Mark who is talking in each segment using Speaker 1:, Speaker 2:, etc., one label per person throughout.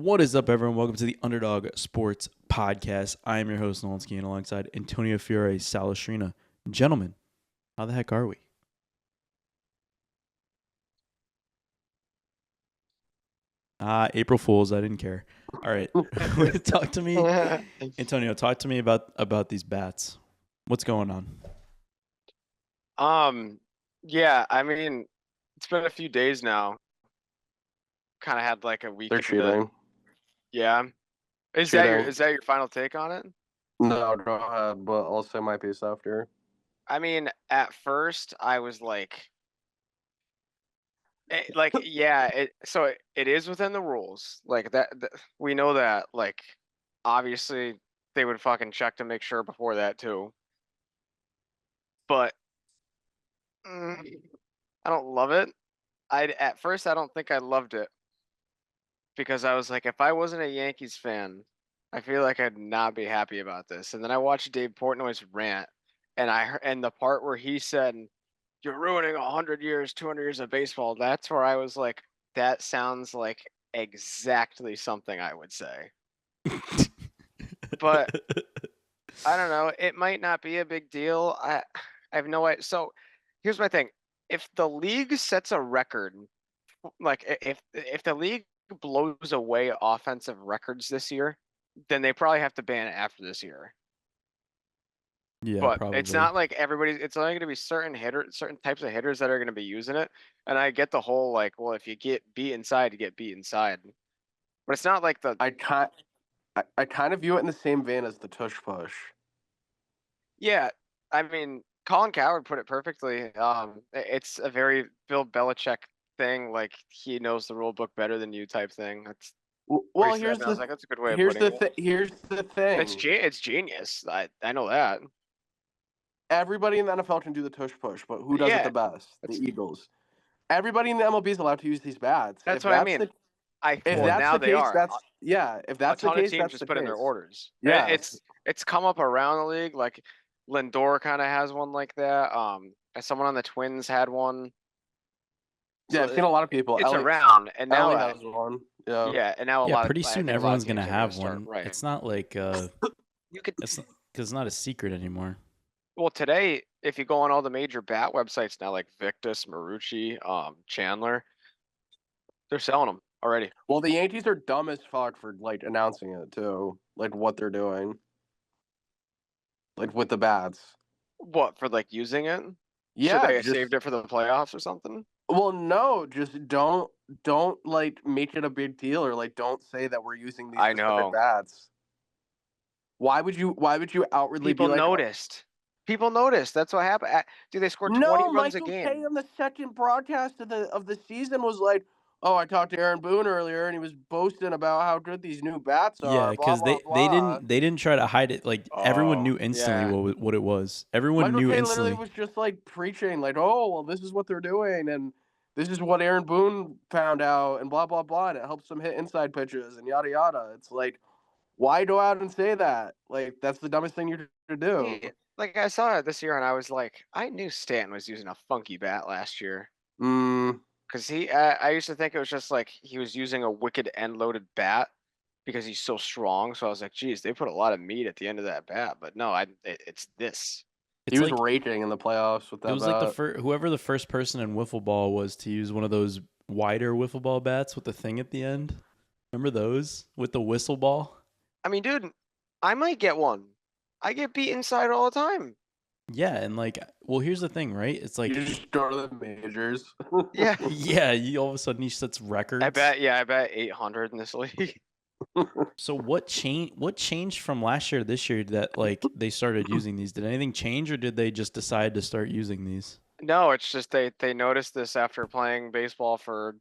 Speaker 1: What is up, everyone? Welcome to the UnderDog Sports Podcast. I am your host, Nolan Ski, and alongside Antonio Fiore Salestrina. Gentlemen, how the heck are we? April Fools. I didn't care. All right. Talk to me. Antonio, talk to me about these bats. What's going on?
Speaker 2: Yeah, I mean, it's been a few days now. Kind of had like a week.
Speaker 3: They're cheating.
Speaker 2: Yeah. Is
Speaker 3: Cheating.
Speaker 2: that your final take on it?
Speaker 3: No, go ahead, but I'll say my piece after.
Speaker 2: I mean, at first I was like, so it is within the rules. Like that, we know that. Like, obviously they would fucking check to make sure before that too. But I don't love it. At first I don't think I loved it. Because I was like, if I wasn't a Yankees fan, I feel like I'd not be happy about this. And then I watched Dave Portnoy's rant, and the part where he said, "You're ruining 100 years, 200 years of baseball." That's where I was like, that sounds like exactly something I would say. But I don't know. It might not be a big deal. I have no idea. So here's my thing: if the league sets a record, like if the league blows away offensive records this year, then they probably have to ban it after this year.
Speaker 1: Yeah,
Speaker 2: but
Speaker 1: probably.
Speaker 2: It's not like it's only going to be certain types of hitters that are going to be using it. And I get the whole like, well, if you get beat inside, you get beat inside. But it's not like
Speaker 3: I kind of view it in the same vein as the tush push.
Speaker 2: Yeah, I mean, Colin Cowherd put it perfectly. It's a very Bill Belichick thing, like he knows the rule book better than you type thing. That's
Speaker 3: well. Here's the
Speaker 2: that's a good way of putting it.
Speaker 3: Here's the thing.
Speaker 2: It's genius. I know that.
Speaker 3: Everybody in the NFL can do the tush push, but who does it the best? The Eagles. Everybody in the MLB is allowed to use these bats.
Speaker 2: That's what I mean. If that's the case,
Speaker 3: if that's the case,
Speaker 2: teams just put in their orders.
Speaker 3: Yeah,
Speaker 2: it's come up around the league. Like Lindor kind of has one like that. Someone on the Twins had one.
Speaker 3: Yeah, I've seen a lot of people.
Speaker 2: It's around, and now
Speaker 3: Ellie has one. Yeah,
Speaker 2: and now a lot.
Speaker 1: Pretty soon everyone's gonna have one.
Speaker 2: Right.
Speaker 1: It's not like
Speaker 2: you could.
Speaker 1: Because it's not a secret anymore.
Speaker 2: Well, today, if you go on all the major bat websites now, like Victus, Marucci, Chandler, they're selling them already.
Speaker 3: Well, the Yankees are dumb as fuck for like announcing it too, like what they're doing, like with the bats.
Speaker 2: What, for like using it?
Speaker 3: Yeah,
Speaker 2: so they saved it for the playoffs or something.
Speaker 3: Well, no, just don't like make it a big deal or like don't say that we're using these specific bats. Why would you outwardly
Speaker 2: People
Speaker 3: be like,
Speaker 2: noticed? People noticed. That's what happened. Dude, they scored 20 runs a game.
Speaker 3: Michael Kay on the second broadcast of the season was like, "Oh, I talked to Aaron Boone earlier, and he was boasting about how good these new bats are."
Speaker 1: Yeah, because they didn't try to hide it. Like everyone knew instantly what it was. Everyone knew instantly.
Speaker 3: Literally was just like preaching, like, "Oh, well, this is what they're doing, and this is what Aaron Boone found out, and blah blah blah, and it helps them hit inside pitches and yada yada." It's like, why go out and say that? Like, that's the dumbest thing you could do.
Speaker 2: Yeah, like I saw it this year, and I was like, I knew Stanton was using a funky bat last year. Because I used to think it was just like he was using a wicked end-loaded bat because he's so strong. So I was like, geez, they put a lot of meat at the end of that bat. But no, it's this.
Speaker 3: He was raking in the playoffs with that.
Speaker 1: It was
Speaker 3: bat.
Speaker 1: like whoever the first person in wiffle ball was to use one of those wider wiffle ball bats with the thing at the end. Remember those with the whistle ball?
Speaker 2: I mean, dude, I might get one. I get beat inside all the time.
Speaker 1: Yeah, and like, well, here's the thing, right? It's like
Speaker 3: you just go to the majors.
Speaker 2: Yeah.
Speaker 1: Yeah, you all of a sudden he sets records.
Speaker 2: I bet 800 in this league.
Speaker 1: So what changed from last year to this year that like they started using these? Did anything change, or did they just decide to start using these?
Speaker 2: No, it's just they noticed this after playing baseball for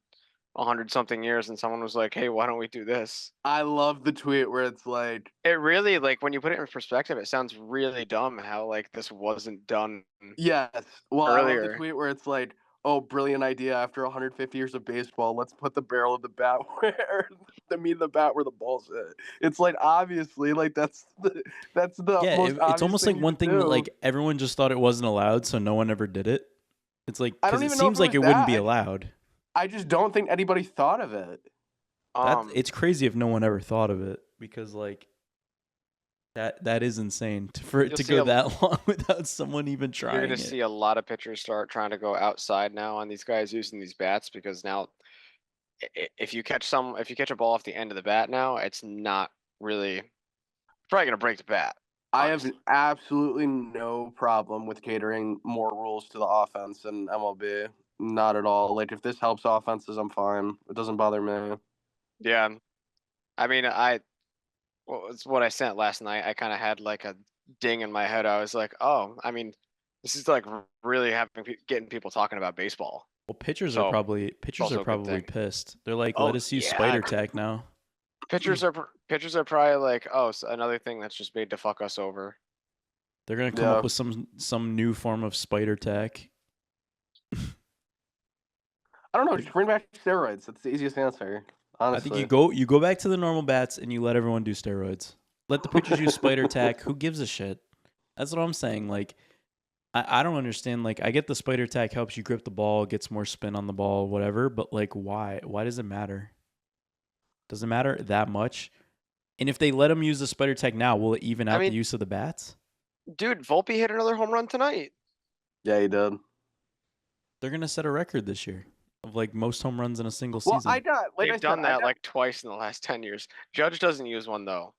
Speaker 2: 100-something years, and someone was like, "Hey, why don't we do this?"
Speaker 3: I love the tweet where it's like,
Speaker 2: it really, like, when you put it in perspective, it sounds really dumb how like this wasn't done.
Speaker 3: Yes, well,
Speaker 2: earlier.
Speaker 3: I love the tweet where it's like, "Oh, brilliant idea! After 150 years of baseball, let's put the barrel of the bat where the bat where the ball's hit." It's like, obviously, like that's the most
Speaker 1: it's almost like one thing that like everyone just thought it wasn't allowed, so no one ever did it. It's like, because it seems like it wouldn't be allowed.
Speaker 3: I just don't think anybody thought of it.
Speaker 1: It's crazy if no one ever thought of it, because like that is insane for it
Speaker 2: You'll
Speaker 1: to
Speaker 2: see
Speaker 1: go
Speaker 2: a-
Speaker 1: that long without someone even
Speaker 2: You're
Speaker 1: trying
Speaker 2: gonna
Speaker 1: it.
Speaker 2: see a lot of pitchers start trying to go outside now on these guys using these bats, because now if you catch a ball off the end of the bat now, it's not really probably gonna break the bat.
Speaker 3: I have
Speaker 2: honestly.
Speaker 3: absolutely no problem with catering more rules to the offense in MLB. Not at all. Like if this helps offenses, I'm fine. It doesn't bother me.
Speaker 2: Yeah. I mean, it's what I sent last night. I kind of had like a ding in my head. I was like, oh, I mean, this is like really getting people talking about baseball.
Speaker 1: Well, pitchers are
Speaker 2: So,
Speaker 1: probably
Speaker 2: also a good thing.
Speaker 1: pissed. They're like,
Speaker 2: Oh,
Speaker 1: let us use
Speaker 2: yeah.
Speaker 1: spider tack now.
Speaker 2: Pitchers are probably like, oh, so another thing that's just made to fuck us over.
Speaker 1: They're gonna come up with some new form of spider tack.
Speaker 3: I don't know. Just bring back steroids. That's the easiest answer. Honestly.
Speaker 1: I think you go back to the normal bats and you let everyone do steroids. Let the pitchers use spider tack. Who gives a shit? That's what I'm saying. Like, I don't understand. Like, I get the spider tack helps you grip the ball, gets more spin on the ball, whatever. But like, why? Why does it matter? Does it matter that much? And if they let them use the spider tack now, will it even out the use of the bats?
Speaker 2: Dude, Volpe hit another home run tonight.
Speaker 3: Yeah, he did.
Speaker 1: They're gonna set a record this year of like most home runs in a single
Speaker 3: Well,
Speaker 1: season.
Speaker 2: They've done that like twice in the last 10 years. Judge doesn't use one though.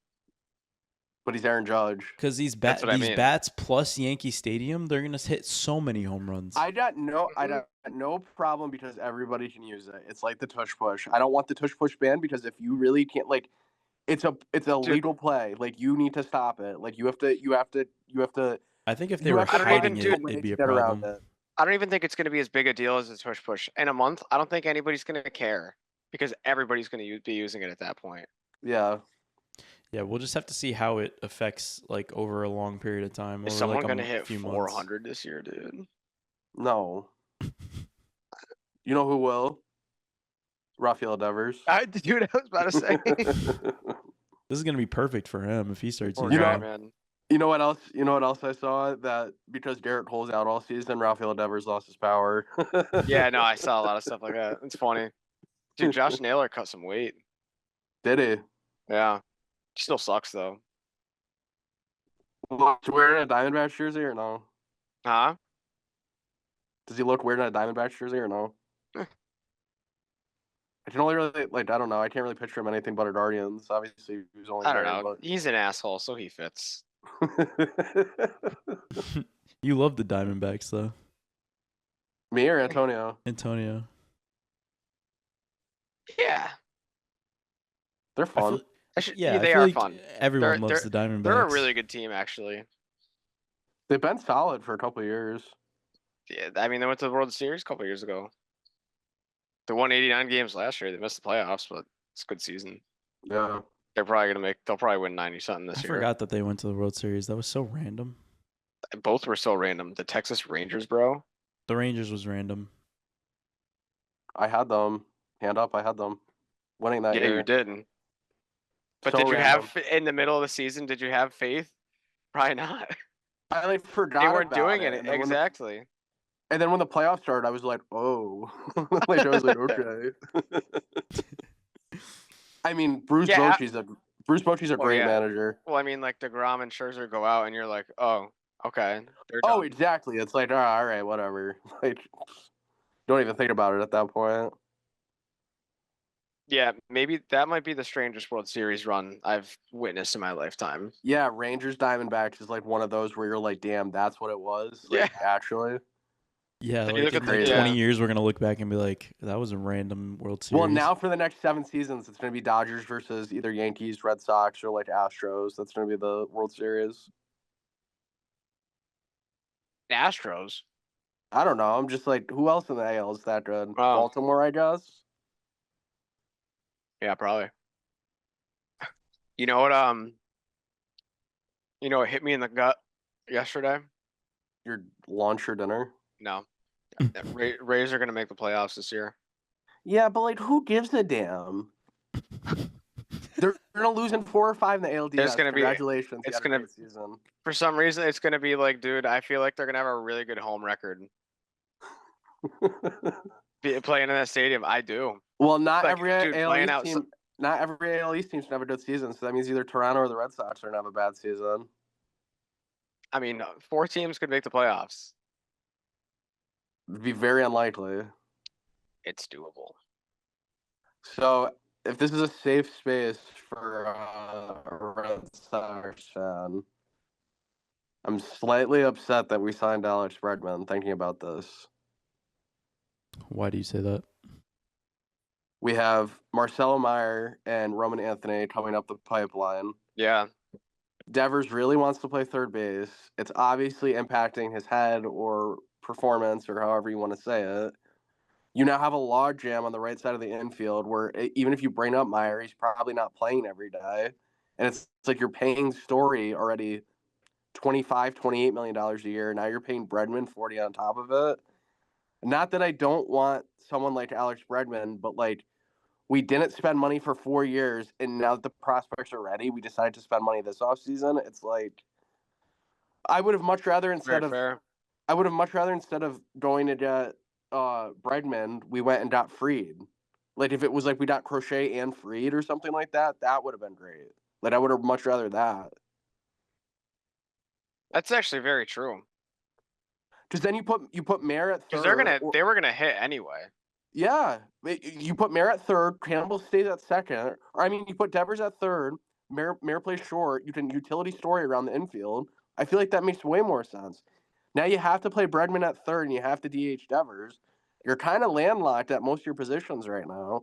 Speaker 3: But he's Aaron Judge.
Speaker 1: Because these bats plus Yankee Stadium, they're gonna hit so many home runs.
Speaker 3: I got no problem because everybody can use it. It's like the tush push. I don't want the tush push banned because if you really can't, like, it's a legal play. Like, you need to stop it. Like, you have to.
Speaker 1: I think if they were hiding it, it'd be a problem.
Speaker 2: I don't even think it's going to be as big a deal as a tush push. In a month, I don't think anybody's going to care because everybody's going to be using it at that point.
Speaker 3: Yeah.
Speaker 1: Yeah, we'll just have to see how it affects like over a long period of time.
Speaker 2: Is
Speaker 1: over
Speaker 2: someone
Speaker 1: like
Speaker 2: going to hit 400
Speaker 1: months.
Speaker 2: this year, dude?
Speaker 3: No. You know who will? Rafael Devers.
Speaker 2: Dude, I was about to say.
Speaker 1: This is gonna be perfect for him if he starts
Speaker 2: using
Speaker 1: it.
Speaker 2: Man.
Speaker 3: You know what else? You know what else I saw? That because Garrett holds out all season, Rafael Devers lost his power.
Speaker 2: Yeah, no, I saw a lot of stuff like that. It's funny. Dude, Josh Naylor cut some weight.
Speaker 3: Did he?
Speaker 2: Yeah. Still sucks though.
Speaker 3: Looks wearing a Diamondbacks jersey or no?
Speaker 2: Huh?
Speaker 3: Does he look weird in a Diamondbacks jersey or no? I can only really I don't know. I can't really picture him anything but a Guardians. Obviously, he was only.
Speaker 2: I don't know. He's an asshole, so he fits.
Speaker 1: You love the Diamondbacks though.
Speaker 3: Me or Antonio?
Speaker 1: Antonio.
Speaker 3: Yeah. They're fun.
Speaker 2: They are fun.
Speaker 1: Everyone loves the Diamondbacks.
Speaker 2: They're a really good team, actually.
Speaker 3: They've been solid for a couple of years.
Speaker 2: Yeah, I mean, they went to the World Series a couple of years ago. They won 89 games last year. They missed the playoffs, but it's a good season.
Speaker 3: Yeah.
Speaker 2: They'll probably win 90-something this year.
Speaker 1: I forgot that they went to the World Series. That was so random.
Speaker 2: Both were so random. The Texas Rangers, bro.
Speaker 1: The Rangers was random.
Speaker 3: I had them. Hand up, I had them. Winning that year.
Speaker 2: Yeah, you did. But so did you have, in the middle of the season, did you have faith? Probably not.
Speaker 3: I forgot
Speaker 2: they weren't
Speaker 3: about
Speaker 2: doing it. Exactly.
Speaker 3: And then when the playoffs started, I was like, oh. I was like, okay. I mean, Bruce Bochy's a great manager.
Speaker 2: Well, I mean, like DeGrom and Scherzer go out, and you're like, oh, okay.
Speaker 3: Oh, exactly. It's like, all right, whatever. Like, don't even think about it at that point.
Speaker 2: Yeah, maybe that might be the strangest World Series run I've witnessed in my lifetime.
Speaker 3: Yeah, Rangers Diamondbacks is like one of those where you're like, damn, that's what it was. Like, actually.
Speaker 1: Yeah, like in 20 years, we're going to look back and be like, that was a random World Series.
Speaker 3: Well, now for the next 7 seasons, it's going to be Dodgers versus either Yankees, Red Sox, or like Astros. That's going to be the World Series.
Speaker 2: Astros?
Speaker 3: I don't know. I'm just like, who else in the AL is that good? Baltimore, I guess?
Speaker 2: Yeah, probably. You know what hit me in the gut yesterday?
Speaker 3: Your lunch or dinner?
Speaker 2: No. Rays are going to make the playoffs this year.
Speaker 3: Yeah, but like, who gives a damn? They're going to lose in 4 or 5 in the ALDS.
Speaker 2: There's going to
Speaker 3: Congratulations.
Speaker 2: It's going to
Speaker 3: season.
Speaker 2: For some reason, it's going to be like, dude, I feel like they're going to have a really good home record. Playing in that stadium, I do.
Speaker 3: Well, not every ALDS team. not every AL East team should have a good season, so that means either Toronto or the Red Sox are gonna have a bad season.
Speaker 2: I mean, 4 teams could make the playoffs.
Speaker 3: It'd be very unlikely.
Speaker 2: It's doable.
Speaker 3: So if this is a safe space for a Red Sox fan, I'm slightly upset that we signed Alex Bregman thinking about this.
Speaker 1: Why do you say that?
Speaker 3: We have Marcelo Meyer and Roman Anthony coming up the pipeline.
Speaker 2: Yeah.
Speaker 3: Devers really wants to play third base. It's obviously impacting his head or performance or however you want to say it. You now have a log jam on the right side of the infield where even if you bring up Meyer, he's probably not playing every day. And it's like you're paying Story already $28 million a year. Now you're paying Bregman 40 on top of it. Not that I don't want someone like Alex Bregman, but like we didn't spend money for 4 years, and now that the prospects are ready, we decided to spend money this offseason. It's like I would have much rather instead
Speaker 2: Very fair.
Speaker 3: of going to get Bregman, we went and got Freed. Like if it was like we got Crochet and Freed or something like that, that would have been great. Like I would have much rather that.
Speaker 2: That's actually very true.
Speaker 3: Because then you put Mayer at
Speaker 2: Because
Speaker 3: third.
Speaker 2: they were gonna hit anyway.
Speaker 3: Yeah, you put Mayer at third. Campbell stays at second. Or I mean, you put Devers at third. Mayer plays short. You can utility Story around the infield. I feel like that makes way more sense. Now you have to play Bregman at third, and you have to DH Devers. You're kind of landlocked at most of your positions right now.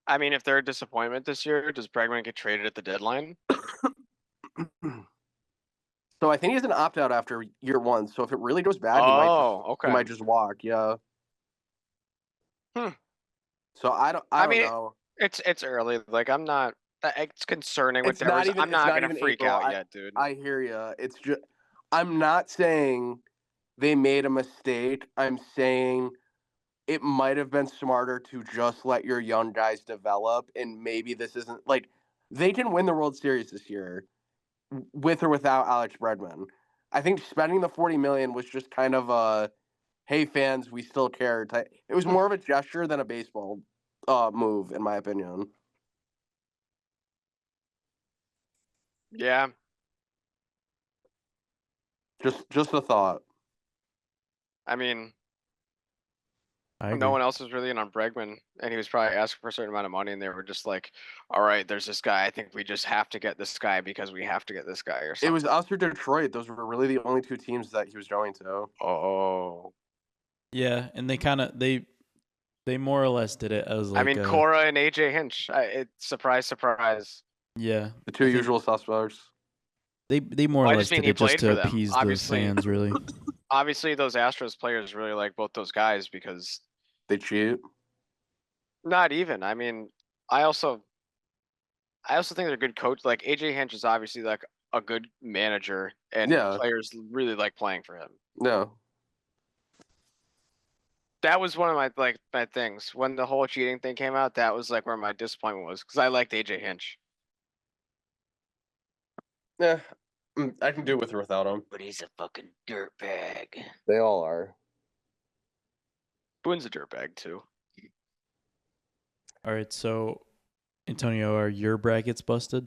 Speaker 2: I mean, if they're a disappointment this year, does Bregman get traded at the deadline?
Speaker 3: So I think he's an opt out after year one. So if it really goes bad,
Speaker 2: Oh,
Speaker 3: he might
Speaker 2: okay.
Speaker 3: just walk. Yeah. So I don't
Speaker 2: mean,
Speaker 3: know.
Speaker 2: It's early. Like I'm not. It's concerning with
Speaker 3: It's not
Speaker 2: Devers.
Speaker 3: even.
Speaker 2: I'm
Speaker 3: It's
Speaker 2: not
Speaker 3: not
Speaker 2: gonna
Speaker 3: even
Speaker 2: freak
Speaker 3: April.
Speaker 2: out yet, dude.
Speaker 3: I hear you. It's just. I'm not saying they made a mistake. I'm saying it might have been smarter to just let your young guys develop, and maybe this isn't like they can win the World Series this year with or without Alex Bregman. I think spending the $40 million was just kind of a hey fans, we still care. It was more of a gesture than a baseball move, in my opinion.
Speaker 2: Yeah.
Speaker 3: Just a thought.
Speaker 2: I mean,
Speaker 1: I agree.
Speaker 2: no one else was really in on Bregman, and he was probably asking for a certain amount of money, and they were just like, "All right, there's this guy. I think we just have to get this guy because we have to get this guy or something."
Speaker 3: It was us or Detroit. Those were really the only two teams that he was going to.
Speaker 2: Oh.
Speaker 1: Yeah, and they more or less did it as like
Speaker 2: I mean, Cora and AJ Hinch. Surprise, surprise.
Speaker 1: yeah,
Speaker 3: The two usual suspects.
Speaker 1: they more or
Speaker 2: Well, I
Speaker 1: less
Speaker 2: just mean
Speaker 1: did
Speaker 2: he
Speaker 1: it just
Speaker 2: played
Speaker 1: to
Speaker 2: for them.
Speaker 1: appease the
Speaker 2: Obviously.
Speaker 1: fans, really.
Speaker 2: Obviously, those Astros players really like both those guys because
Speaker 3: They cheat.
Speaker 2: not even. I mean, I also think they're good coach. Like AJ Hinch is obviously like a good manager, and
Speaker 3: Yeah.
Speaker 2: players really like playing for him.
Speaker 3: No.
Speaker 2: That was one of my things when the whole cheating thing came out. That was like where my disappointment was because I liked AJ Hinch.
Speaker 3: Yeah. I can do with or without him.
Speaker 2: But he's a fucking dirtbag.
Speaker 3: They all are.
Speaker 2: Boone's a dirtbag too.
Speaker 1: All right, so Antonio, are your brackets busted?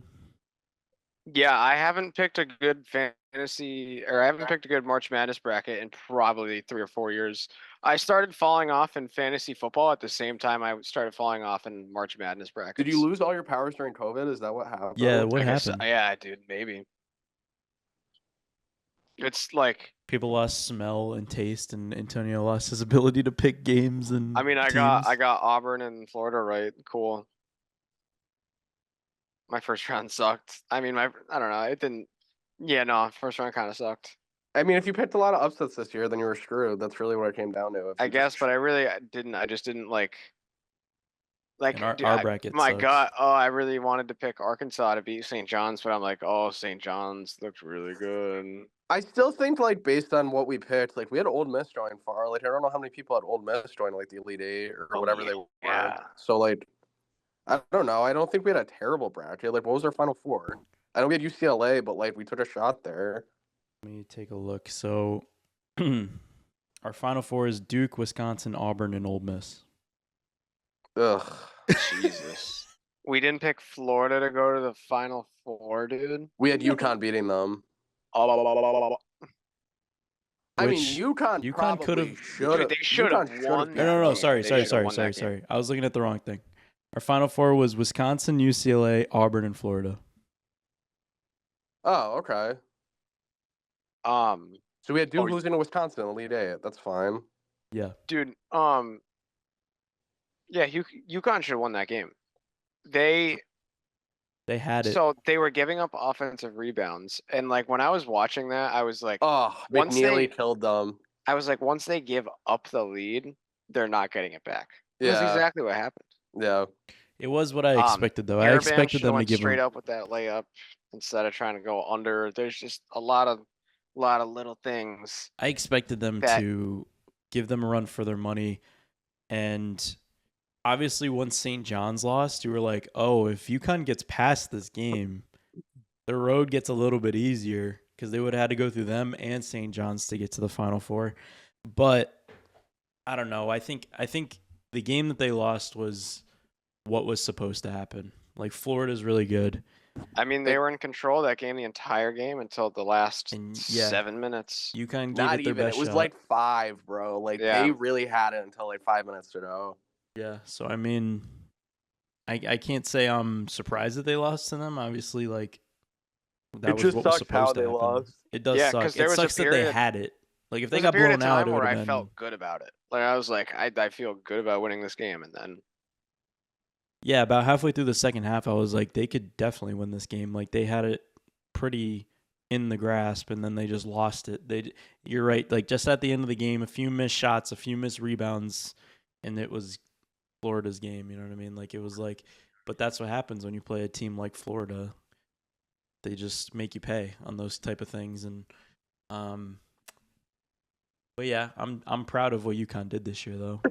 Speaker 2: Yeah, I haven't picked a good fantasy, or I haven't picked a good March Madness bracket in probably 3 or 4 years. I started falling off in fantasy football at the same time I started falling off in March Madness brackets.
Speaker 3: Did you lose all your powers during COVID? Is that what happened?
Speaker 1: Yeah, what
Speaker 2: I guess,
Speaker 1: happened?
Speaker 2: yeah, dude, maybe. It's like
Speaker 1: People lost smell and taste, and Antonio lost his ability to pick games and
Speaker 2: I mean, I got Auburn and Florida right. Cool. My first round sucked. I mean, I don't know. It didn't. Yeah, no, first round kind of sucked.
Speaker 3: I mean, if you picked a lot of upsets this year, then you were screwed. That's really what it came down to.
Speaker 2: I guess, but I really didn't. I just didn't like. Like
Speaker 1: And
Speaker 2: dude,
Speaker 1: our bracket
Speaker 2: my
Speaker 1: sucks.
Speaker 2: God! Oh, I really wanted to pick Arkansas to beat St. John's, but I'm like, oh, St. John's looks really good.
Speaker 3: I still think, like, based on what we picked, like, we had Old Miss join far. Like, I don't know how many people had Old Miss join, like, the Elite Eight or whatever they were.
Speaker 2: Yeah.
Speaker 3: So, like, I don't know. I don't think we had a terrible bracket. Like, what was our Final Four? I know we had UCLA, but, like, we took a shot there.
Speaker 1: Let me take a look. So, our Final Four is Duke, Wisconsin, Auburn, and Ole Miss.
Speaker 3: Ugh.
Speaker 2: Jesus. We didn't pick Florida to go to the Final Four, dude.
Speaker 3: We had UConn beating them. I mean,
Speaker 1: Which
Speaker 3: UConn
Speaker 1: UConn
Speaker 3: probably
Speaker 1: could've-
Speaker 3: should have.
Speaker 2: Dude, they should have won that
Speaker 1: No.
Speaker 2: game.
Speaker 1: Sorry.
Speaker 2: They should've won that game.
Speaker 1: I was looking at the wrong thing. Our Final Four was Wisconsin, UCLA, Auburn, and Florida.
Speaker 3: Oh, okay. So we had Duke losing to Wisconsin in Elite Eight. That's fine.
Speaker 1: Yeah.
Speaker 2: Dude, yeah, UConn should have won that game. They
Speaker 1: had it.
Speaker 2: So they were giving up offensive rebounds, and like when I was watching that, I was like,
Speaker 3: Oh, McNeely killed them.
Speaker 2: I was like, once they give up the lead, they're not getting it back.
Speaker 3: Yeah.
Speaker 2: That's exactly what happened.
Speaker 3: Yeah.
Speaker 1: It was what I expected, though. I expected them to give
Speaker 2: straight up with that layup instead of trying to go under. There's just a lot of little things.
Speaker 1: I expected them to give them a run for their money, and obviously once St. John's lost, you were like, oh, if UConn gets past this game, the road gets a little bit easier because they would have had to go through them and St. John's to get to the Final Four. But I don't know. I think the game that they lost was what was supposed to happen. Like, Florida's really good.
Speaker 2: I mean, they were in control of that game the entire game until the last 7 minutes.
Speaker 1: UConn gave
Speaker 3: Not
Speaker 1: it their
Speaker 3: even.
Speaker 1: best
Speaker 3: It was
Speaker 1: shot.
Speaker 3: like 5, bro. Like, they really had it until like 5 minutes to go.
Speaker 1: Yeah, so I mean, I can't say I'm surprised that they lost to them. Obviously, like, that was what was supposed to happen.
Speaker 3: Lost.
Speaker 1: It does suck. It sucks that they had it. Like, if they got blown out, it would have been.
Speaker 2: I felt good about it. Like, I was like, I feel good about winning this game, and then.
Speaker 1: Yeah, about halfway through the second half, I was like, they could definitely win this game. Like, they had it pretty in the grasp, and then they just lost it. You're right. Like, just at the end of the game, a few missed shots, a few missed rebounds, and it was Florida's game. You know what I mean? Like, it was like, but that's what happens when you play a team like Florida. They just make you pay on those type of things, and but yeah, I'm proud of what UConn did this year, though.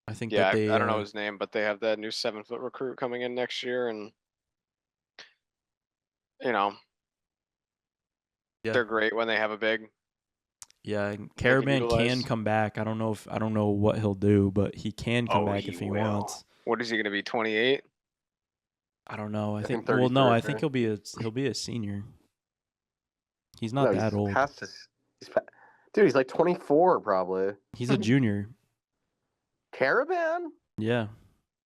Speaker 1: I think that they.
Speaker 2: I don't know his name, but they have that new 7-foot recruit coming in next year, and you know, they're great when they have a big.
Speaker 1: Yeah, and Caravan can come back. I don't know what he'll do, but he can come back if he wants.
Speaker 2: What is he going to be? 28?
Speaker 1: I don't know. I think. Well, no, I think he'll be a senior. He's not that old.
Speaker 3: Dude, he's like 24 probably.
Speaker 1: He's a junior.
Speaker 3: Caravan?
Speaker 1: Yeah.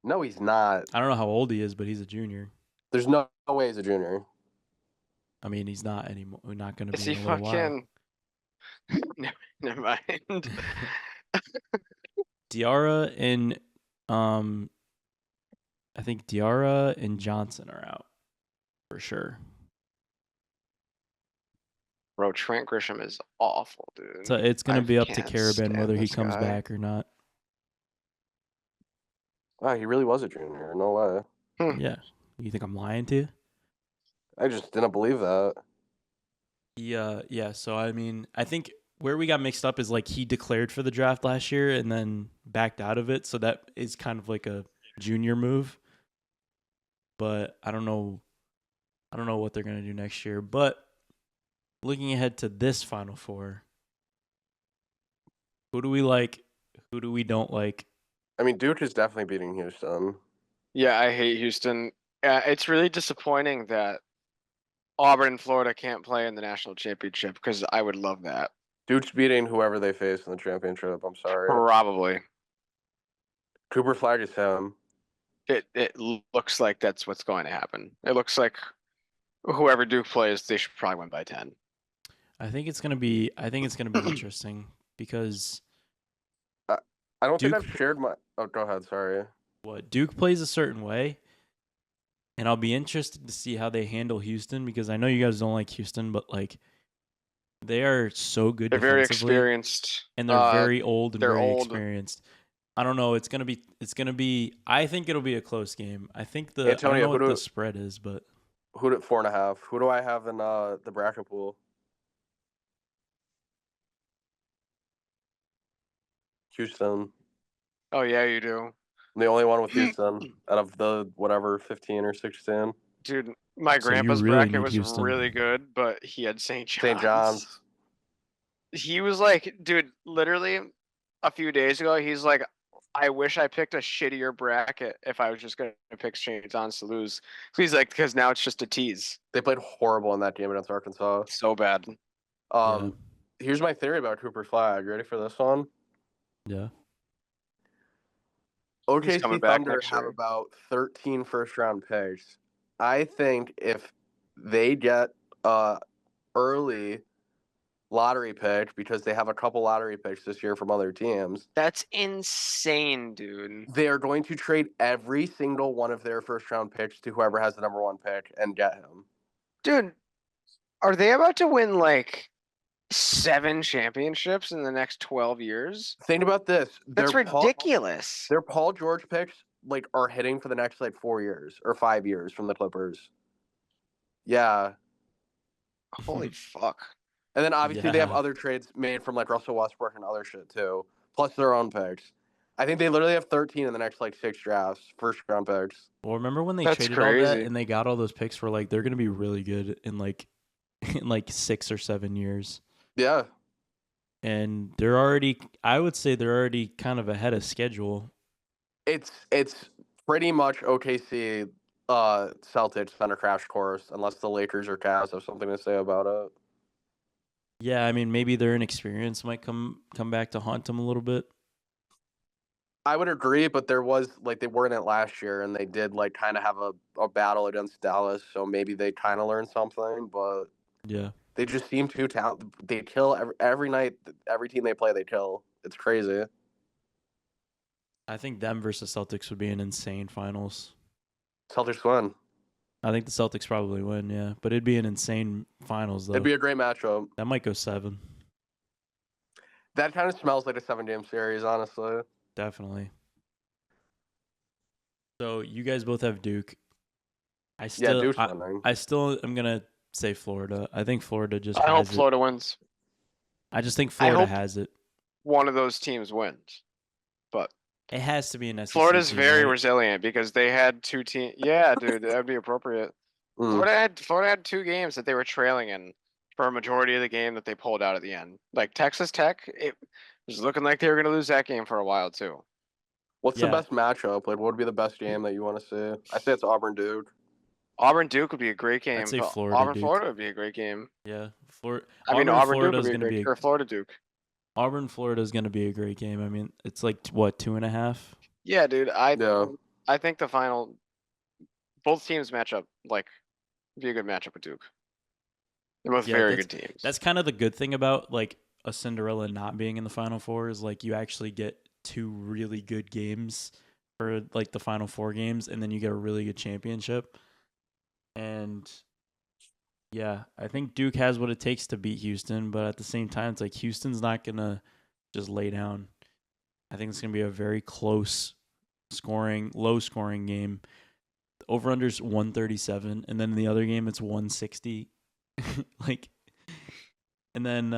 Speaker 3: No, he's not.
Speaker 1: I don't know how old he is, but he's a junior.
Speaker 3: There's no way he's a junior.
Speaker 1: I mean, he's not anymore. We're not going to be.
Speaker 2: Is he fucking? Never mind.
Speaker 1: Diarra and I think Diarra and Johnson are out for sure.
Speaker 2: Bro, Trent Grisham is awful, dude.
Speaker 1: So it's going to be up to Caravan whether he comes back or not.
Speaker 3: Wow, he really was a junior. No way.
Speaker 1: Yeah. You think I'm lying to you?
Speaker 3: I just didn't believe that.
Speaker 1: Yeah. So, I mean, I think where we got mixed up is like he declared for the draft last year and then backed out of it. So that is kind of like a junior move. But I don't know what they're going to do next year. But looking ahead to this Final Four, who do we like? Who do we don't like?
Speaker 3: I mean, Duke is definitely beating Houston.
Speaker 2: Yeah, I hate Houston. It's really disappointing that Auburn and Florida can't play in the national championship because I would love that.
Speaker 3: Duke's beating whoever they face in the championship. I'm sorry.
Speaker 2: Probably.
Speaker 3: Cooper Flag is him.
Speaker 2: It looks like that's what's going to happen. It looks like whoever Duke plays, they should probably win by 10.
Speaker 1: I think it's gonna be interesting because
Speaker 3: I don't think I've shared my. Oh, go ahead. Sorry.
Speaker 1: What Duke plays a certain way, and I'll be interested to see how they handle Houston because I know you guys don't like Houston, but like they are so good.
Speaker 2: They're very experienced,
Speaker 1: and they're very old and very experienced. I don't know. It's gonna be. I think it'll be a close game. I think I don't know what the spread is, but
Speaker 3: who at 4.5? Who do I have in the bracket pool? Houston.
Speaker 2: Oh yeah, you do.
Speaker 3: I'm the only one with Houston out of the 15 or 16.
Speaker 2: Dude, my grandpa's bracket was really good, but he had St. John's. He was like, dude, literally a few days ago, he's like, I wish I picked a shittier bracket if I was just gonna pick St. John's to lose. Please, like, because now it's just a tease.
Speaker 3: They played horrible in that game against Arkansas.
Speaker 2: So bad.
Speaker 3: Here's my theory about Cooper Flag. Ready for this one?
Speaker 1: Yeah.
Speaker 3: OKC
Speaker 2: coming back
Speaker 3: Thunder
Speaker 2: next
Speaker 3: have
Speaker 2: year.
Speaker 3: about 13 first-round picks. I think if they get early lottery pick, because they have a couple lottery picks this year from other teams,
Speaker 2: That's insane, dude.
Speaker 3: they are going to trade every single one of their first-round picks to whoever has the number 1 pick and get him.
Speaker 2: Dude, are they about to win like 7 championships in the next 12 years?
Speaker 3: Think about this.
Speaker 2: That's ridiculous.
Speaker 3: Their Paul George picks like are hitting for the next like 4 years or 5 years from the Clippers. Yeah.
Speaker 2: Holy fuck.
Speaker 3: And then obviously they have
Speaker 1: Yeah.
Speaker 3: other trades made from like Russell Westbrook and other shit too, plus their own picks. I think they literally have 13 in the next like 6 drafts, first-round picks.
Speaker 1: Well, remember when they
Speaker 2: That's
Speaker 1: traded all that
Speaker 2: crazy.
Speaker 1: and they got all those picks for like they're gonna be really good in like 6 or 7 years.
Speaker 3: Yeah.
Speaker 1: And they're already, I would say they're already kind of ahead of schedule.
Speaker 3: It's pretty much OKC Celtics on a crash course, unless the Lakers or Cavs have something to say about it.
Speaker 1: Yeah, I mean maybe their inexperience might come back to haunt them a little bit.
Speaker 3: I would agree, but there was like they were in it last year, and they did like kind of have a battle against Dallas, so maybe they kind of learned something. But
Speaker 1: Yeah.
Speaker 3: they just seem too talented. They kill every night. Every team they play, they kill. It's crazy.
Speaker 1: I think them versus Celtics would be an insane finals.
Speaker 3: Celtics win.
Speaker 1: I think the Celtics probably win, yeah. But it'd be an insane finals, though.
Speaker 3: It'd be a great matchup.
Speaker 1: That might go 7.
Speaker 3: That kind of smells like a 7-game series, honestly.
Speaker 1: Definitely. So you guys both have Duke. Duke's
Speaker 3: winning.
Speaker 1: I still am gonna say Florida. I think Florida just
Speaker 2: I hope
Speaker 1: has it.
Speaker 2: Florida wins.
Speaker 1: I just think Florida has it.
Speaker 2: One of those teams wins. But
Speaker 1: It has to be an SEC
Speaker 2: Florida's
Speaker 1: team,
Speaker 2: very
Speaker 1: right?
Speaker 2: resilient because they had 2 teams. Yeah, dude, that would be appropriate. Florida had 2 games that they were trailing in for a majority of the game that they pulled out at the end. Like Texas Tech, it was looking like they were going to lose that game for a while too.
Speaker 3: What's the best matchup? Like, what would be the best game that you want to see? I say it's Auburn Duke.
Speaker 2: Auburn Duke would be a great game.
Speaker 1: I'd say
Speaker 2: but
Speaker 1: Florida
Speaker 2: Auburn
Speaker 1: Duke.
Speaker 2: Florida would be a great game.
Speaker 1: Yeah,
Speaker 2: Auburn
Speaker 1: Florida
Speaker 2: Duke
Speaker 1: is
Speaker 2: would
Speaker 1: going
Speaker 2: be
Speaker 1: to be
Speaker 2: or Florida Duke.
Speaker 1: Auburn Florida is going to be a great game. I mean, it's like what 2.5.
Speaker 2: Yeah, dude. I think the final, both teams match up like be a good matchup with Duke. They're both very good teams.
Speaker 1: That's kind of the good thing about like a Cinderella not being in the Final Four is like you actually get 2 really good games for like the Final 4 games, and then you get a really good championship. And yeah, I think Duke has what it takes to beat Houston, but at the same time, it's like Houston's not gonna just lay down. I think it's gonna be a very close scoring, low scoring game. Over under's 137, and then in the other game it's 160. Like, and then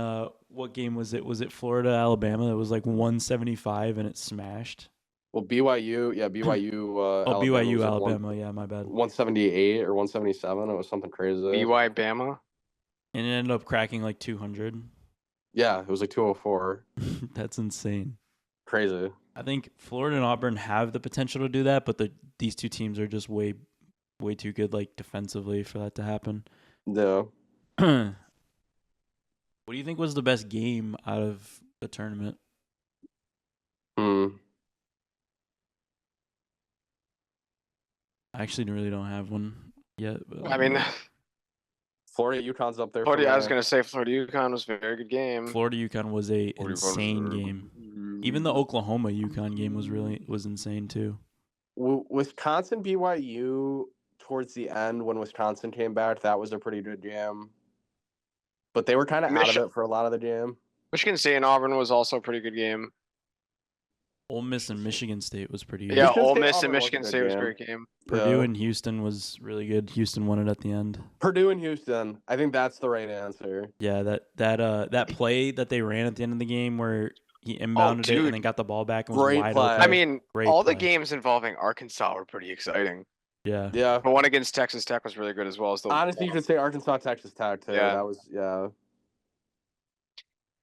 Speaker 1: what game was it? Was it Florida Alabama? It was like 175 and it smashed.
Speaker 3: Well, BYU.
Speaker 1: BYU Alabama. Yeah, my bad.
Speaker 3: 178 or 177. It was something crazy.
Speaker 2: BYU Bama.
Speaker 1: And it ended up cracking like 200.
Speaker 3: Yeah, it was like 204.
Speaker 1: That's insane.
Speaker 3: Crazy.
Speaker 1: I think Florida and Auburn have the potential to do that, but these 2 teams are just way too good, like defensively, for that to happen.
Speaker 3: Yeah.
Speaker 1: What do you think was the best game out of the tournament? I actually really don't have one yet.
Speaker 2: I mean,
Speaker 3: Florida UConn's up there.
Speaker 2: I was gonna say Florida UConn was a very good game.
Speaker 1: Florida UConn was a insane game. Even the Oklahoma UConn game was insane too.
Speaker 3: Wisconsin BYU towards the end when Wisconsin came back, that was a pretty good game. But they were kind of out of it for a lot of the game.
Speaker 2: Michigan State and Auburn was also a pretty good game.
Speaker 1: Ole Miss and Michigan State was pretty good.
Speaker 2: Yeah, Ole Miss and Michigan State was a great game.
Speaker 1: Purdue and Houston was really good. Houston won it at the end.
Speaker 3: Purdue and Houston. I think that's the right answer.
Speaker 1: Yeah, that play that they ran at the end of the game where he inbounded it and then got the ball back and was wide open.
Speaker 2: I mean, all the games involving Arkansas were pretty exciting.
Speaker 1: Yeah.
Speaker 3: Yeah.
Speaker 2: The one against Texas Tech was really good as well.
Speaker 3: Honestly, you could say Arkansas, Texas Tech too.
Speaker 2: Yeah.
Speaker 3: That was
Speaker 2: That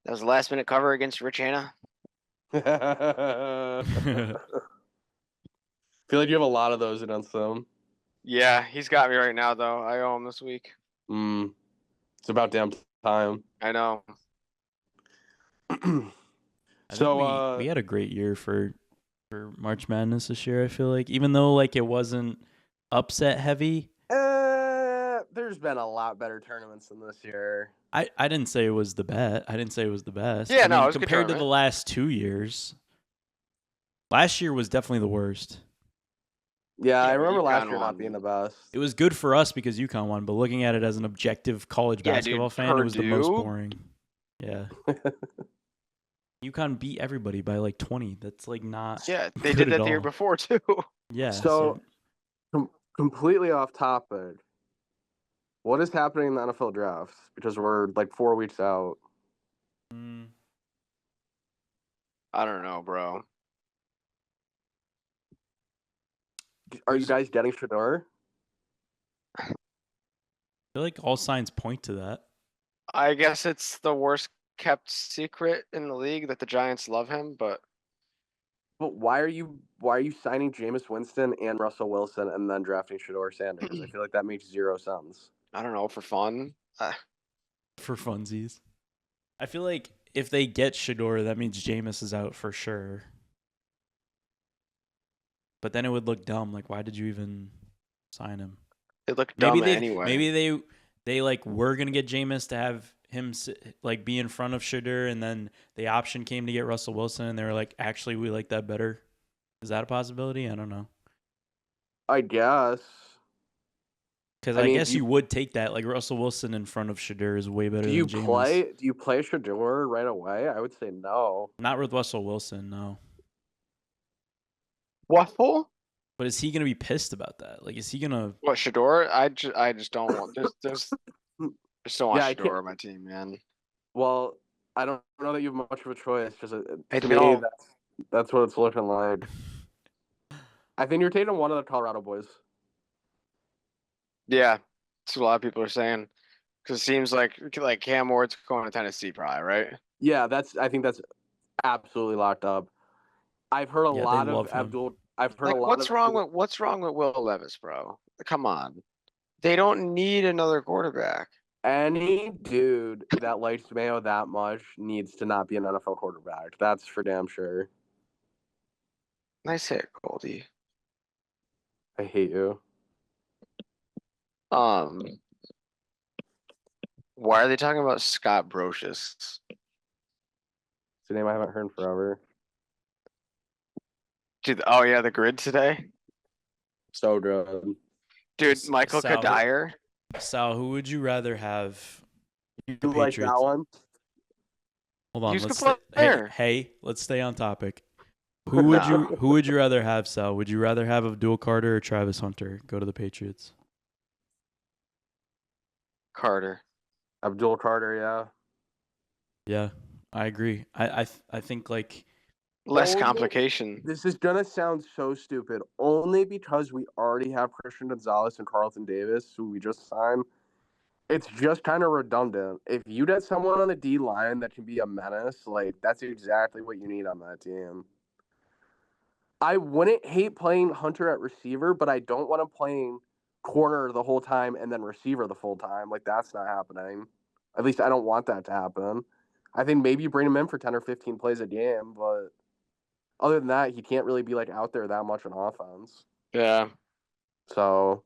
Speaker 2: was the last minute cover against Rich Hanna.
Speaker 3: I feel like you have a lot of those against them.
Speaker 2: Yeah, he's got me right now though. I owe him this week.
Speaker 3: It's about damn time.
Speaker 2: I know.
Speaker 1: I think
Speaker 3: So
Speaker 1: we had a great year for March Madness this year. I feel like, even though like it wasn't upset heavy,
Speaker 3: there's been a lot better tournaments than this year.
Speaker 1: I didn't say it was the best. I didn't say it was the best.
Speaker 2: Yeah,
Speaker 1: I
Speaker 2: no,
Speaker 1: mean,
Speaker 2: it was a good
Speaker 1: compared to the
Speaker 2: tournament.
Speaker 1: last 2 years, last year was definitely the worst.
Speaker 3: Yeah, I
Speaker 2: Yeah, but
Speaker 3: remember last
Speaker 2: UConn
Speaker 3: year not
Speaker 2: won.
Speaker 3: being the best.
Speaker 1: It was good for us because UConn won, but looking at it as an objective college
Speaker 2: Yeah,
Speaker 1: basketball
Speaker 2: dude,
Speaker 1: fan, it was the most
Speaker 2: Purdue?
Speaker 1: boring. Yeah. UConn beat everybody by like 20. That's like not
Speaker 2: Yeah, they
Speaker 1: good
Speaker 2: did
Speaker 1: at
Speaker 2: that the year
Speaker 1: all.
Speaker 2: before too.
Speaker 1: Yeah.
Speaker 3: So, completely off topic. What is happening in the NFL draft? Because we're like 4 weeks out.
Speaker 2: I don't know, bro.
Speaker 3: Are you guys getting Shedeur?
Speaker 1: I feel like all signs point to that.
Speaker 2: I guess it's the worst kept secret in the league that the Giants love him, but
Speaker 3: But why are you signing Jameis Winston and Russell Wilson and then drafting Shedeur Sanders? I feel like that makes zero sense.
Speaker 2: I don't know, for fun.
Speaker 1: For funsies. I feel like if they get Shedeur, that means Jameis is out for sure. But then it would look dumb. Like, why did you even sign him?
Speaker 2: It looked dumb
Speaker 1: Maybe
Speaker 2: anyway.
Speaker 1: they like were gonna get Jameis to have him like be in front of Shedeur, and then the option came to get Russell Wilson, and they were like, actually, we like that better. Is that a possibility? I don't know.
Speaker 3: I guess.
Speaker 1: Because I guess you would take that. Like, Russell Wilson in front of Shedeur is way better than Jameis.
Speaker 3: Do you play Shedeur right away? I would say no.
Speaker 1: Not with Russell Wilson, no.
Speaker 2: Waffle?
Speaker 1: But is he gonna be pissed about that? Like, is he gonna?
Speaker 2: What, Shedeur? I just don't want. There's just don't want
Speaker 3: Yeah, I
Speaker 2: Shedeur
Speaker 3: can't-
Speaker 2: on my team, man.
Speaker 3: Well, I don't know that you have much of a choice. Just
Speaker 2: I
Speaker 3: to me,
Speaker 2: don't.
Speaker 3: that's what it's looking like. I think you're taking one of the Colorado boys.
Speaker 2: Yeah, that's what a lot of people are saying. Because it seems like Cam Ward's going to Tennessee, probably, right?
Speaker 3: Yeah, I think that's absolutely locked up. I've heard a
Speaker 1: Yeah,
Speaker 3: lot
Speaker 1: they
Speaker 3: of
Speaker 1: love him.
Speaker 3: Abdul. I've heard
Speaker 2: Like,
Speaker 3: a lot
Speaker 2: what's
Speaker 3: of
Speaker 2: wrong with Will Levis, bro? Come on, they don't need another quarterback.
Speaker 3: any dude that likes Mayo that much needs to not be an NFL quarterback. That's for damn sure.
Speaker 2: Nice hit, Goldie.
Speaker 3: I hate you.
Speaker 2: Why are they talking about Scott Brocious?
Speaker 3: It's a name I haven't heard in forever.
Speaker 2: Dude, oh yeah, the grid today.
Speaker 3: So good.
Speaker 2: Dude, Michael
Speaker 1: Sal,
Speaker 2: Kadire.
Speaker 1: Sal, who would you rather have?
Speaker 3: You
Speaker 1: The
Speaker 3: like
Speaker 1: Patriots.
Speaker 3: that one?
Speaker 1: Hold on,
Speaker 2: He's a
Speaker 1: let's
Speaker 2: good player.
Speaker 1: hey, let's stay on topic. Who would you rather have, Sal? Would you rather have Abdul Carter or Travis Hunter go to the Patriots?
Speaker 2: Carter.
Speaker 3: Abdul Carter, yeah.
Speaker 1: Yeah, I agree. I think like
Speaker 2: Less
Speaker 3: Only-
Speaker 2: complication.
Speaker 3: This is gonna sound so stupid. Only because we already have Christian Gonzalez and Carlton Davis, who we just signed. It's just kind of redundant. If you get someone on the D line that can be a menace, like that's exactly what you need on that team. I wouldn't hate playing Hunter at receiver, but I don't want him playing corner the whole time and then receiver the full time. Like that's not happening. At least I don't want that to happen. I think maybe you bring him in for 10 or 15 plays a game, but other than that, he can't really be like out there that much on offense.
Speaker 2: Yeah.
Speaker 3: So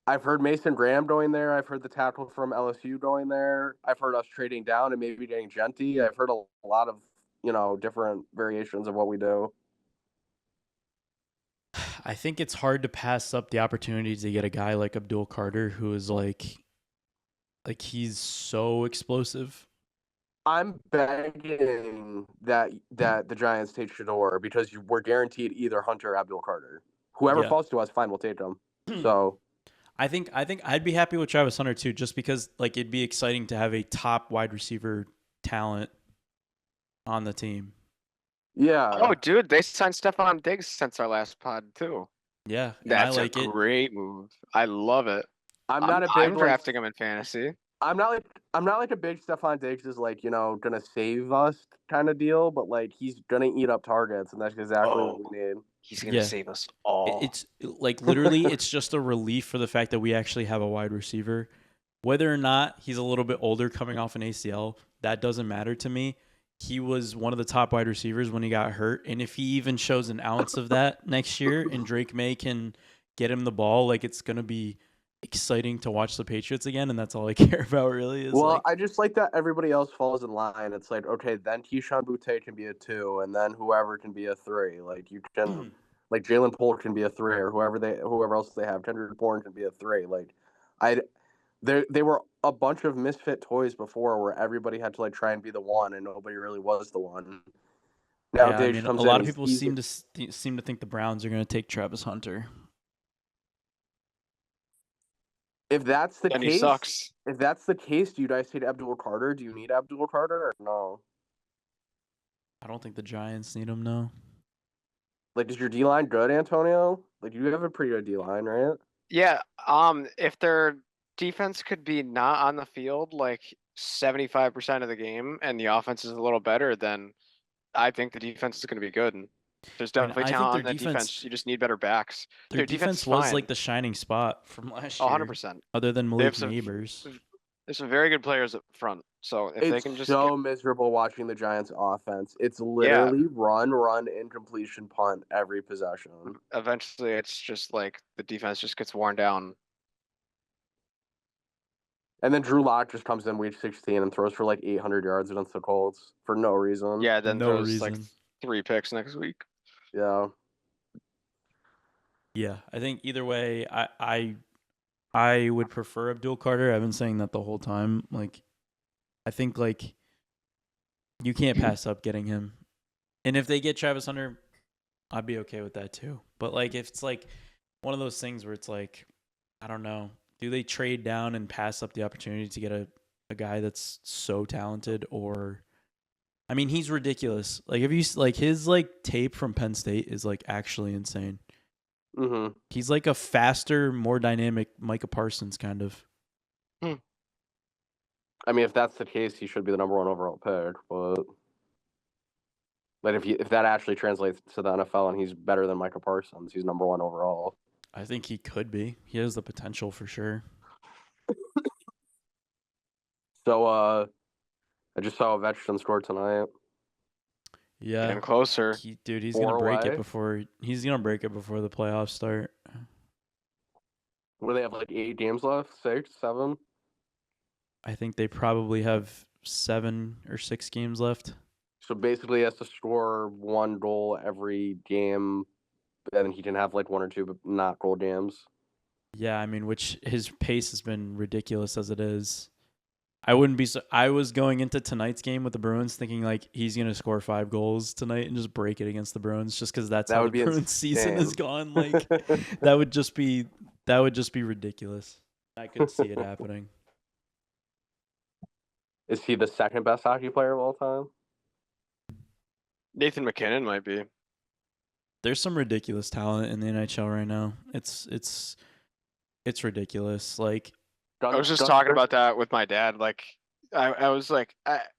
Speaker 3: I've heard Mason Graham going there. I've heard the tackle from LSU going there. I've heard us trading down and maybe getting Genty. I've heard a lot of, different variations of what we do.
Speaker 1: I think it's hard to pass up the opportunity to get a guy like Abdul Carter, who is like he's so explosive.
Speaker 3: I'm begging that the Giants take Shedeur because we're guaranteed either Hunter or Abdul Carter. Whoever falls to us, fine, we'll take them. So
Speaker 1: I think I'd be happy with Travis Hunter too, just because like it'd be exciting to have a top wide receiver talent on the team.
Speaker 3: yeah.
Speaker 2: Oh, dude, they signed Stephon Diggs since our last pod too.
Speaker 1: Yeah,
Speaker 2: That's
Speaker 1: I like
Speaker 2: a great move. I love it.
Speaker 3: I'm not a big
Speaker 2: I'm drafting him in fantasy.
Speaker 3: I'm not like I'm not like a big Stephon Diggs is like, gonna save us kind of deal, but like he's gonna eat up targets, and that's exactly what we need.
Speaker 2: He's gonna
Speaker 1: Yeah.
Speaker 2: save us all.
Speaker 1: It's like literally, it's just a relief for the fact that we actually have a wide receiver. Whether or not he's a little bit older coming off an ACL, that doesn't matter to me. He was one of the top wide receivers when he got hurt. And if he even shows an ounce of that next year and Drake May can get him the ball, like it's going to be exciting to watch the Patriots again. And that's all I care about really is
Speaker 3: Well,
Speaker 1: like,
Speaker 3: I just like that everybody else falls in line. It's like, okay, then Keyshawn Boutte can be a 2, and then whoever can be a 3. Like you can, like Jalen Poole can be a 3, or whoever else they have, Kendrick Bourne can be a 3. Like, they were a bunch of misfit toys before, where everybody had to like try and be the one, and nobody really was the one. Now
Speaker 1: yeah, I
Speaker 3: Diggs
Speaker 1: mean,
Speaker 3: comes
Speaker 1: a
Speaker 3: in.
Speaker 1: lot of people seem to think the Browns are going to take Travis Hunter.
Speaker 3: If that's the
Speaker 2: And he
Speaker 3: case,
Speaker 2: sucks.
Speaker 3: do you guys take Abdul Carter? Do you need Abdul Carter or no?
Speaker 1: I don't think the Giants need him, no.
Speaker 3: Like, is your D line good, Antonio? Like, you have a pretty good D line, right?
Speaker 2: Yeah. If their defense could be not on the field like 75% of the game, and the offense is a little better, then I think the defense is going to be good. And there's
Speaker 1: I mean,
Speaker 2: definitely
Speaker 1: I think
Speaker 2: talent
Speaker 1: their
Speaker 2: on that defense.
Speaker 1: defense,
Speaker 2: You just need better backs.
Speaker 1: their
Speaker 2: defense
Speaker 1: defense
Speaker 2: is
Speaker 1: was
Speaker 2: fine.
Speaker 1: like the shining spot from last year.
Speaker 2: 100%.
Speaker 1: Other than
Speaker 2: They have
Speaker 1: Malik Neighbors.
Speaker 2: There's some very good players up front. So if they
Speaker 3: It's
Speaker 2: can just
Speaker 3: so miserable watching the Giants' offense. It's
Speaker 2: Yeah.
Speaker 3: literally run, incompletion, punt every possession.
Speaker 2: eventually it's just like the defense just gets worn down.
Speaker 3: And then Drew Lock just comes in week 16 and throws for like 800 yards against the Colts for no reason.
Speaker 2: Yeah, then
Speaker 1: No
Speaker 2: throws like
Speaker 1: reason.
Speaker 2: 3 picks next week.
Speaker 3: Yeah.
Speaker 1: Yeah, I think either way, I would prefer Abdul Carter. I've been saying that the whole time. Like, I think like you can't pass up getting him, and if they get Travis Hunter, I'd be okay with that too. But like, if it's like one of those things where it's like, I don't know, do they trade down and pass up the opportunity to get a guy that's so talented? Or, I mean, he's ridiculous. Like, if you like his like tape from Penn State is like actually insane.
Speaker 3: Mm-hmm.
Speaker 1: He's like a faster, more dynamic Micah Parsons kind of.
Speaker 3: I mean, if that's the case, he should be the number 1 overall pick. But if that actually translates to the NFL and he's better than Micah Parsons, he's number 1 overall.
Speaker 1: I think he could be. He has the potential for sure.
Speaker 3: So, I just saw Ovechkin score tonight.
Speaker 1: Yeah,
Speaker 2: Getting closer.
Speaker 1: He's
Speaker 3: 4
Speaker 1: gonna break
Speaker 3: away.
Speaker 1: it before the playoffs start.
Speaker 3: What do they have, like 8 games left? 6, 7?
Speaker 1: I think they probably have 7 or 6 games left.
Speaker 3: So basically, he has to score 1 goal every game, and then he can have like 1 or 2 but not goal games.
Speaker 1: Yeah, I mean, which his pace has been ridiculous as it is. I wouldn't be. I was going into tonight's game with the Bruins thinking like he's gonna score 5 goals tonight and just break it against the Bruins, just because that's how the Bruins season is gone. Like that would just be ridiculous. I could see it happening.
Speaker 3: Is he the second best hockey player of all time?
Speaker 2: Nathan McKinnon might be.
Speaker 1: There's some ridiculous talent in the NHL right now. It's ridiculous. Like
Speaker 2: I was just talking about that with my dad. Like, I was like,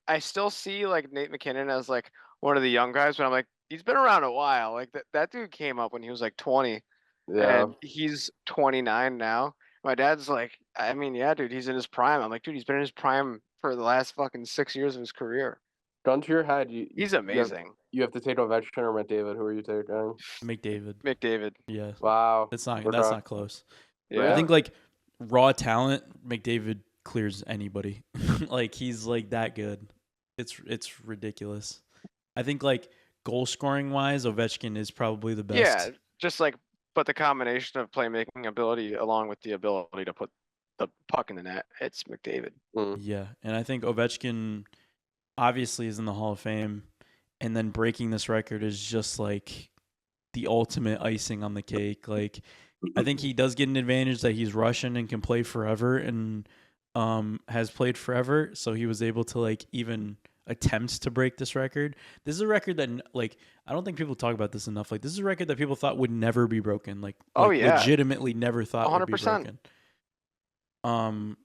Speaker 2: I still see like Nate McKinnon as like one of the young guys, but I'm like, he's been around a while. Like that dude came up when he was like 20,
Speaker 3: Yeah.
Speaker 2: and he's 29 now. My dad's like, I mean, yeah, dude, he's in his prime. I'm like, dude, he's been in his prime for the last fucking 6 years of his career.
Speaker 3: Gun to your head,
Speaker 2: He's amazing.
Speaker 3: You have to take Ovechkin or McDavid. Who are you taking?
Speaker 1: McDavid. Yeah.
Speaker 3: Wow.
Speaker 1: That's not close.
Speaker 2: Yeah.
Speaker 1: I think like raw talent, McDavid clears anybody. Like he's like that good. It's ridiculous. I think like goal scoring wise, Ovechkin is probably the best.
Speaker 2: Yeah, just like, but the combination of playmaking ability along with the ability to put the puck in the net, it's McDavid.
Speaker 1: Yeah, and I think Ovechkin obviously is in the Hall of Fame, and then breaking this record is just like the ultimate icing on the cake. Like I think he does get an advantage that he's Russian and can play forever and has played forever, so he was able to like even attempt to break this record. This is a record that like I don't think people talk about this enough. Like this is a record that people thought would never be broken. Like
Speaker 2: Oh, yeah.
Speaker 1: legitimately never thought would be
Speaker 2: 100%.
Speaker 1: broken.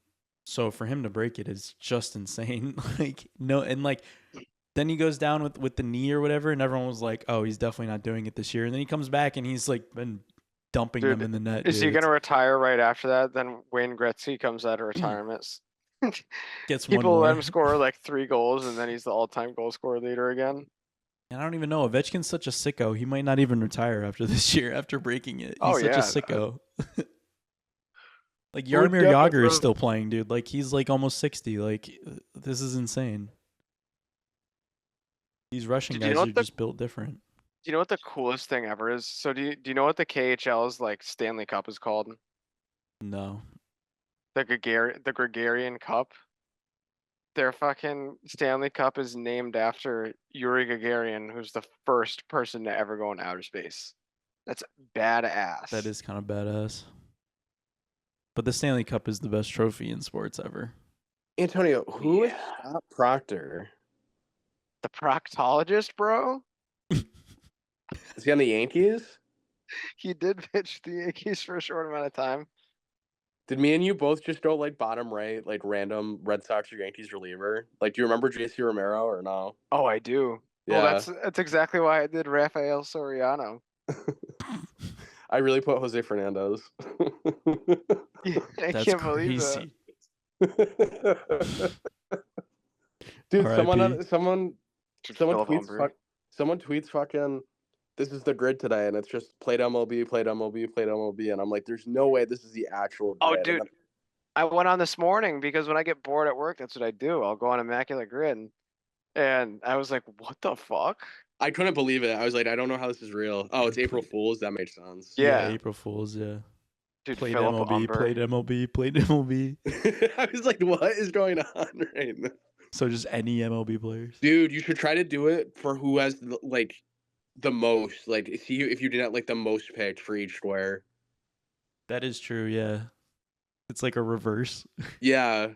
Speaker 1: So for him to break it is just insane. Like no, and like then he goes down with the knee or whatever, and everyone was like, "Oh, he's definitely not doing it this year." And then he comes back and he's like been dumping them
Speaker 2: Dude,
Speaker 1: in the net.
Speaker 2: is
Speaker 1: Dude,
Speaker 2: he gonna
Speaker 1: It's-
Speaker 2: retire right after that? Then Wayne Gretzky comes out of retirement.
Speaker 1: gets one
Speaker 2: People let
Speaker 1: more.
Speaker 2: him score like 3 goals, and then he's the all-time goal scorer leader again.
Speaker 1: And I don't even know. Ovechkin's such a sicko. He might not even retire after this year after breaking it.
Speaker 2: Oh
Speaker 1: He's such a
Speaker 2: yeah,
Speaker 1: sicko. Like
Speaker 3: We're
Speaker 1: Yarmir
Speaker 3: definitely
Speaker 1: Yager is
Speaker 3: bro-
Speaker 1: still playing, dude. Like he's like almost 60. Like this is insane. These Russian
Speaker 2: Did you know
Speaker 1: guys are
Speaker 2: what the
Speaker 1: just built different.
Speaker 2: do you know what the coolest thing ever is? So do you know what the KHL's like Stanley Cup is called?
Speaker 1: No.
Speaker 2: The Gregarian Cup. Their fucking Stanley Cup is named after Yuri Gagarin, who's the first person to ever go in outer space. That's badass.
Speaker 1: That is kind of badass. But the Stanley Cup is the best trophy in sports ever.
Speaker 3: Antonio, who is
Speaker 2: Yeah.
Speaker 3: Scott Proctor?
Speaker 2: The proctologist, bro.
Speaker 3: Is he on the Yankees?
Speaker 2: He did pitch the Yankees for a short amount of time.
Speaker 3: Did me and you both just go like bottom right, like random Red Sox or Yankees reliever? Like, do you remember JC Romero or no?
Speaker 2: Oh, I do. Well,
Speaker 3: Yeah.
Speaker 2: that's exactly why I did Rafael Soriano.
Speaker 3: I really put Jose Fernandez.
Speaker 2: I
Speaker 1: That's
Speaker 2: can't believe that.
Speaker 1: crazy.
Speaker 3: Dude,
Speaker 1: R.I.P.
Speaker 3: someone
Speaker 2: Dude,
Speaker 3: someone
Speaker 2: Philip
Speaker 3: tweets
Speaker 2: Humber.
Speaker 3: someone tweets fucking this is the grid today, and it's just played MLB, played MLB, played MLB, and I'm like, there's no way this is the actual
Speaker 2: Oh,
Speaker 3: grid. And
Speaker 2: dude,
Speaker 3: then-
Speaker 2: I went on this morning because when I get bored at work, that's what I do. I'll go on Immaculate Grid, and I was like, "What the fuck?"
Speaker 3: I couldn't believe it. I was like, I don't know how this is real. Oh, it's April Fool's. That makes sense.
Speaker 2: Yeah.
Speaker 1: April Fools, yeah.
Speaker 2: Dude,
Speaker 1: Played
Speaker 2: Philip
Speaker 1: MLB,
Speaker 2: Humber.
Speaker 1: played MLB, played MLB.
Speaker 3: I was like, what is going on right now?
Speaker 1: So just any MLB players.
Speaker 3: Dude, you should try to do it for who has like the most. Like, see if you did like the most picks for each square.
Speaker 1: That is true, yeah. It's like a reverse
Speaker 3: Yeah.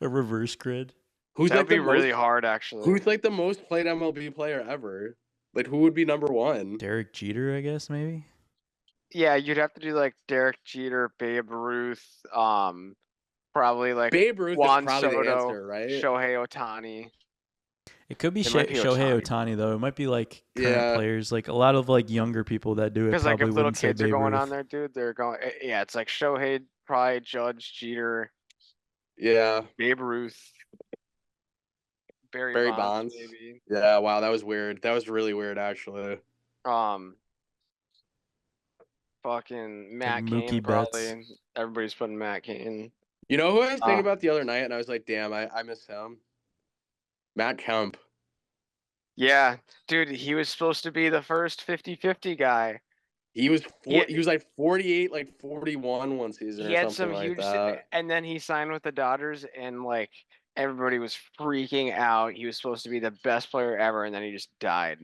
Speaker 1: grid.
Speaker 3: Who's
Speaker 2: That
Speaker 3: like
Speaker 2: would be
Speaker 3: the
Speaker 2: really
Speaker 3: most,
Speaker 2: hard, actually.
Speaker 3: Who's like the most played MLB player ever? Like, who would be number one?
Speaker 1: Derek Jeter, I guess, maybe?
Speaker 2: Yeah, you'd have to do like Derek Jeter, Babe Ruth, probably like
Speaker 3: Babe Ruth
Speaker 2: Juan
Speaker 3: is probably
Speaker 2: Soto,
Speaker 3: the answer, right?
Speaker 2: Shohei Ohtani.
Speaker 1: It could be
Speaker 2: It might be
Speaker 1: Shohei
Speaker 2: Ohtani.
Speaker 1: Ohtani, though. It might be like current
Speaker 3: Yeah.
Speaker 1: players. Like a lot of like younger people that do it
Speaker 2: Because like
Speaker 1: probably
Speaker 2: if little
Speaker 1: wouldn't say
Speaker 2: kids are
Speaker 1: Babe
Speaker 2: going
Speaker 1: Ruth.
Speaker 2: on there, dude, they're going. Yeah, it's like Shohei, probably Judge, Jeter,
Speaker 3: Yeah.
Speaker 2: Babe Ruth, Barry
Speaker 3: Barry
Speaker 2: Bonds,
Speaker 3: Bonds.
Speaker 2: maybe.
Speaker 3: Yeah, wow, that was weird. That was really weird, actually.
Speaker 2: Fucking Matt
Speaker 1: Mookie
Speaker 2: Cain,
Speaker 1: Betts.
Speaker 2: probably. Everybody's putting Matt Cain.
Speaker 3: You know who I was thinking
Speaker 2: Ah.
Speaker 3: about the other night, and I was like, damn, I miss him. Matt Kemp.
Speaker 2: Yeah, dude, he was supposed to be the first 50-50 guy.
Speaker 3: He was
Speaker 2: Yeah.
Speaker 3: he was like 48, like 41 one season
Speaker 2: He
Speaker 3: or
Speaker 2: had
Speaker 3: something
Speaker 2: some
Speaker 3: like
Speaker 2: huge,
Speaker 3: that.
Speaker 2: and then he signed with the Dodgers, and like everybody was freaking out. He was supposed to be the best player ever, and then he just died.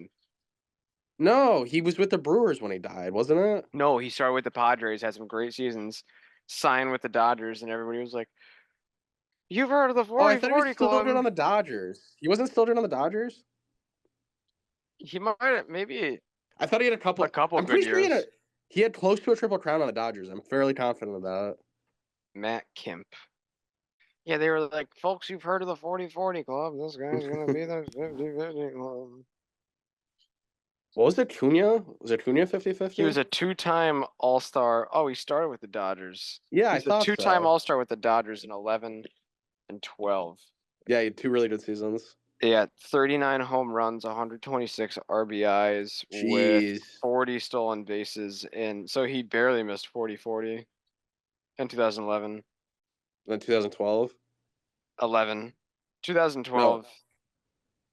Speaker 3: No, he was with the Brewers when he died, wasn't it?
Speaker 2: No, he started with the Padres, had some great seasons, signed with the Dodgers, and everybody was like, "You've heard of the
Speaker 3: Oh, I thought he was
Speaker 2: 40-40
Speaker 3: still
Speaker 2: club."
Speaker 3: doing on the Dodgers. He wasn't still doing on the Dodgers?
Speaker 2: He might have, maybe
Speaker 3: I thought he had a couple. I'm
Speaker 2: good
Speaker 3: pretty sure
Speaker 2: years.
Speaker 3: he had close to a triple crown on the Dodgers. I'm fairly confident of that.
Speaker 2: Matt Kemp. Yeah, they were like, "Folks, you've heard of the 40-40 club. This guy's gonna be the 50-50 club."
Speaker 3: What was it, Cunha? Was it Cunha 50-50?
Speaker 2: He was a two-time All-Star. Oh, he started with the Dodgers.
Speaker 3: Yeah, I
Speaker 2: He's a
Speaker 3: thought
Speaker 2: two-time
Speaker 3: so.
Speaker 2: All-Star with the Dodgers in 11 and 12.
Speaker 3: Yeah, he had 2 really good seasons.
Speaker 2: Yeah, 39 home runs, 126 RBIs with
Speaker 3: Jeez.
Speaker 2: 40 stolen bases, and so he barely missed 40-40 in 2011.
Speaker 3: Then 2012.
Speaker 2: 11. 2012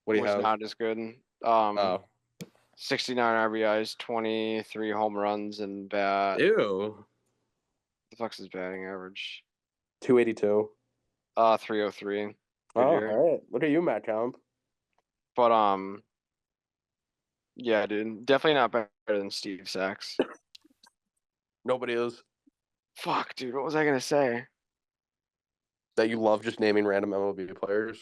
Speaker 3: What do you
Speaker 2: was
Speaker 3: have?
Speaker 2: not as good.
Speaker 3: Oh.
Speaker 2: 69 RBIs, 23 home runs, and bat.
Speaker 3: Ew.
Speaker 2: The fuck's his batting average?
Speaker 3: 282.
Speaker 2: 303. Good
Speaker 3: Oh,
Speaker 2: year.
Speaker 3: all right. Look at you, Matt Kemp.
Speaker 2: But yeah, dude, definitely not better than Steve Sachs.
Speaker 3: Nobody is.
Speaker 2: Fuck, dude, what was I gonna say?
Speaker 3: That you love just naming random MLB players.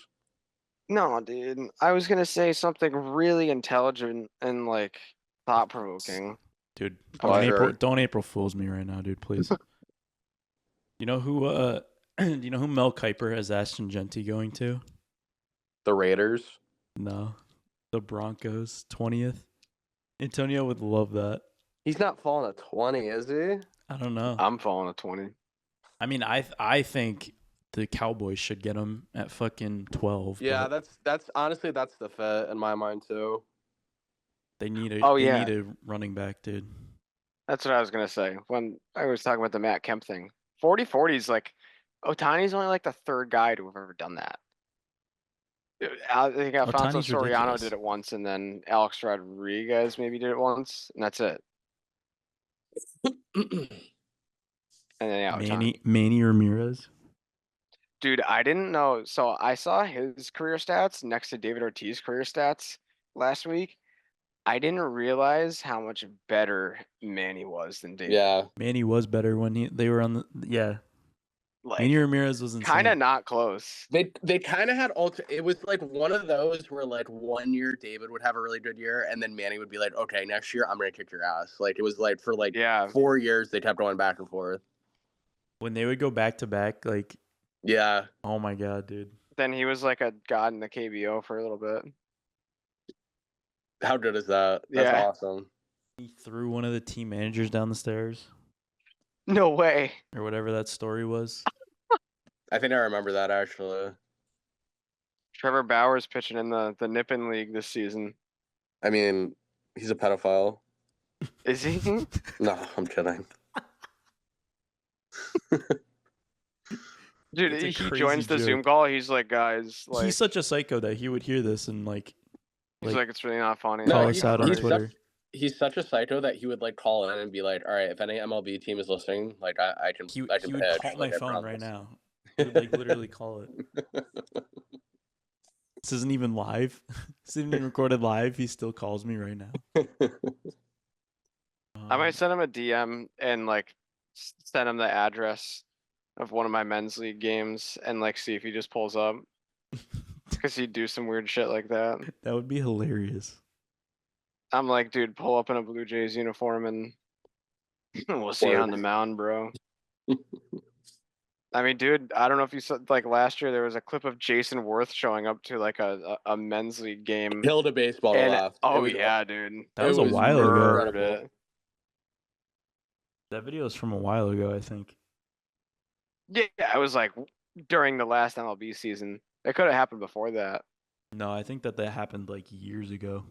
Speaker 2: No, dude, I was gonna say something really intelligent and like thought provoking.
Speaker 1: Dude,
Speaker 2: Oh, I
Speaker 1: don't April Fools me right now, dude, please. You know who Do you know who Mel Kiper has Ashton Genty going to?
Speaker 3: The Raiders.
Speaker 1: No, the Broncos 20th. Antonio would love that.
Speaker 3: He's not falling a 20, is he?
Speaker 1: I don't know.
Speaker 2: I'm falling a 20.
Speaker 1: I mean, I think the Cowboys should get him at fucking 12.
Speaker 3: Yeah,
Speaker 1: but
Speaker 3: that's honestly that's the fit in my mind too.
Speaker 1: they need a
Speaker 2: Oh,
Speaker 1: they
Speaker 2: yeah.
Speaker 1: need a running back, dude.
Speaker 2: That's what I was gonna say when I was talking about the Matt Kemp thing. 40-40 is like Otani's only like the third guy to have ever done that. I think Alfonso
Speaker 1: Ohtani's
Speaker 2: Soriano
Speaker 1: ridiculous.
Speaker 2: did it once, and then Alex Rodriguez maybe did it once, and that's it. And then yeah, Ohtani.
Speaker 1: Manny Ramirez.
Speaker 2: Dude, I didn't know. So I saw his career stats next to David Ortiz's career stats last week. I didn't realize how much better Manny was than David.
Speaker 3: Yeah.
Speaker 1: Manny was better when they were on the Manny
Speaker 2: Like,
Speaker 1: Ramirez was insane.
Speaker 2: kind of not close.
Speaker 3: They kind of had it was like one of those where like 1 year David would have a really good year and then Manny would be like, okay, next year I'm gonna kick your ass. Like it was like for like
Speaker 2: Yeah.
Speaker 3: 4 years they kept going back and forth.
Speaker 1: When they would go back to back, like,
Speaker 3: Yeah.
Speaker 1: oh my god, dude.
Speaker 2: Then he was like a god in the KBO for a little bit.
Speaker 3: How good is that? That's
Speaker 2: Yeah.
Speaker 3: awesome.
Speaker 1: He threw one of the team managers down the stairs
Speaker 2: No way.
Speaker 1: or whatever that story was.
Speaker 3: I think I remember that actually.
Speaker 2: Trevor Bauer's pitching in the Nippon League this season.
Speaker 3: I mean, he's a pedophile.
Speaker 2: Is he?
Speaker 3: No, I'm kidding.
Speaker 2: Dude,
Speaker 1: It's a
Speaker 2: he
Speaker 1: crazy
Speaker 2: joins the
Speaker 1: joke.
Speaker 2: Zoom call. He's like, guys, like,
Speaker 1: He's such a psycho that he would hear this and like
Speaker 2: he's like, it's really not funny.
Speaker 1: call
Speaker 3: No,
Speaker 1: us out on
Speaker 3: he's
Speaker 1: Twitter.
Speaker 3: He's such a psycho that he would like call in and be like, all right, if any MLB team is listening, like I can
Speaker 1: He
Speaker 3: pitch,
Speaker 1: would call my
Speaker 3: like, I
Speaker 1: phone right
Speaker 3: promise.
Speaker 1: now. He would like literally call it. This isn't even live. This isn't even recorded live. He still calls me right now.
Speaker 2: I might send him a DM and like send him the address of one of my men's league games and like see if he just pulls up. Because he'd do some weird shit like that.
Speaker 1: That would be hilarious.
Speaker 2: I'm like, dude, pull up in a Blue Jays uniform and we'll see you on the mound, bro. I mean, dude, I don't know if you saw, like last year there was a clip of Jason Worth showing up to like a men's league game.
Speaker 3: Killed a baseball
Speaker 2: And,
Speaker 3: left.
Speaker 2: oh
Speaker 3: It was-
Speaker 2: yeah, dude.
Speaker 1: That was a
Speaker 3: was
Speaker 1: while ago.
Speaker 2: Murdered
Speaker 3: incredible.
Speaker 2: it.
Speaker 1: That video is from a while ago, I think.
Speaker 2: Yeah, it was like during the last MLB season. It could have happened before that.
Speaker 1: No, I think that happened like years ago.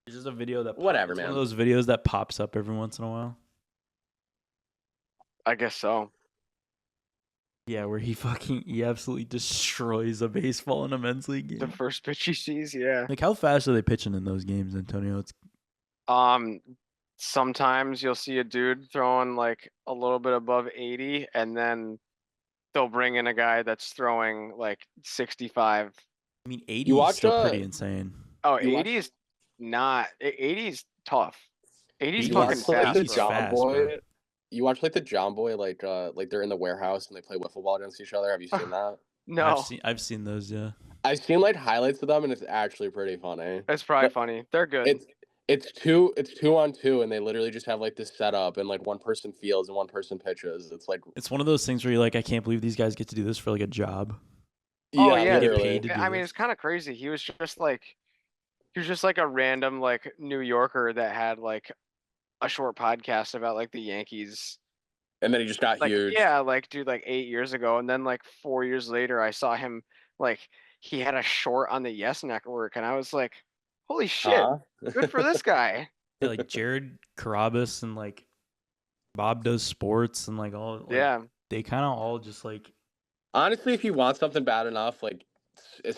Speaker 1: It's just a video that
Speaker 3: Whatever,
Speaker 1: it's
Speaker 3: man.
Speaker 1: one of those videos that pops up every once in a while.
Speaker 2: I guess so.
Speaker 1: Yeah, where he absolutely destroys a baseball in a men's league game.
Speaker 2: The first pitch he sees, yeah.
Speaker 1: Like, how fast are they pitching in those games, Antonio? It's
Speaker 2: Sometimes you'll see a dude throwing like a little bit above 80, and then they'll bring in a guy that's throwing like 65.
Speaker 1: I mean, 80
Speaker 3: You
Speaker 1: is
Speaker 3: watch,
Speaker 1: still pretty insane.
Speaker 2: Oh,
Speaker 3: You
Speaker 2: 80 is not. 80 is tough. 80 is
Speaker 1: 80
Speaker 2: fucking
Speaker 1: is-
Speaker 2: fast,
Speaker 1: 80 's
Speaker 2: bro.
Speaker 1: fast,
Speaker 3: Boy.
Speaker 1: bro.
Speaker 3: You watch like the John Boy, like they're in the warehouse and they play wiffle ball against each other. Have you seen that?
Speaker 2: No,
Speaker 1: I've seen those, yeah.
Speaker 3: I've seen like highlights of them and it's actually pretty funny.
Speaker 2: it's probably
Speaker 3: But
Speaker 2: funny. They're good.
Speaker 3: It's 2-on-2 and they literally just have like this setup and like one person fields and one person pitches. It's like
Speaker 1: It's one of those things where you're like, I can't believe these guys get to do this for like a job.
Speaker 2: Oh yeah,
Speaker 1: They get
Speaker 3: literally.
Speaker 1: paid to do
Speaker 2: I mean,
Speaker 1: this.
Speaker 2: it's kind of crazy. He was just like a random like New Yorker that had like a short podcast about like the Yankees.
Speaker 3: And then he just got
Speaker 2: Like,
Speaker 3: huge.
Speaker 2: yeah, like dude, like 8 years ago, and then like 4 years later, I saw him like he had a short on the Yes Network, and I was like, holy shit,
Speaker 3: Huh?
Speaker 2: good for this guy.
Speaker 1: Yeah, like Jared Carabas and like Bob Does Sports and like all. Like,
Speaker 2: Yeah,
Speaker 1: They kind of all just like.
Speaker 3: Honestly, if you want something bad enough, like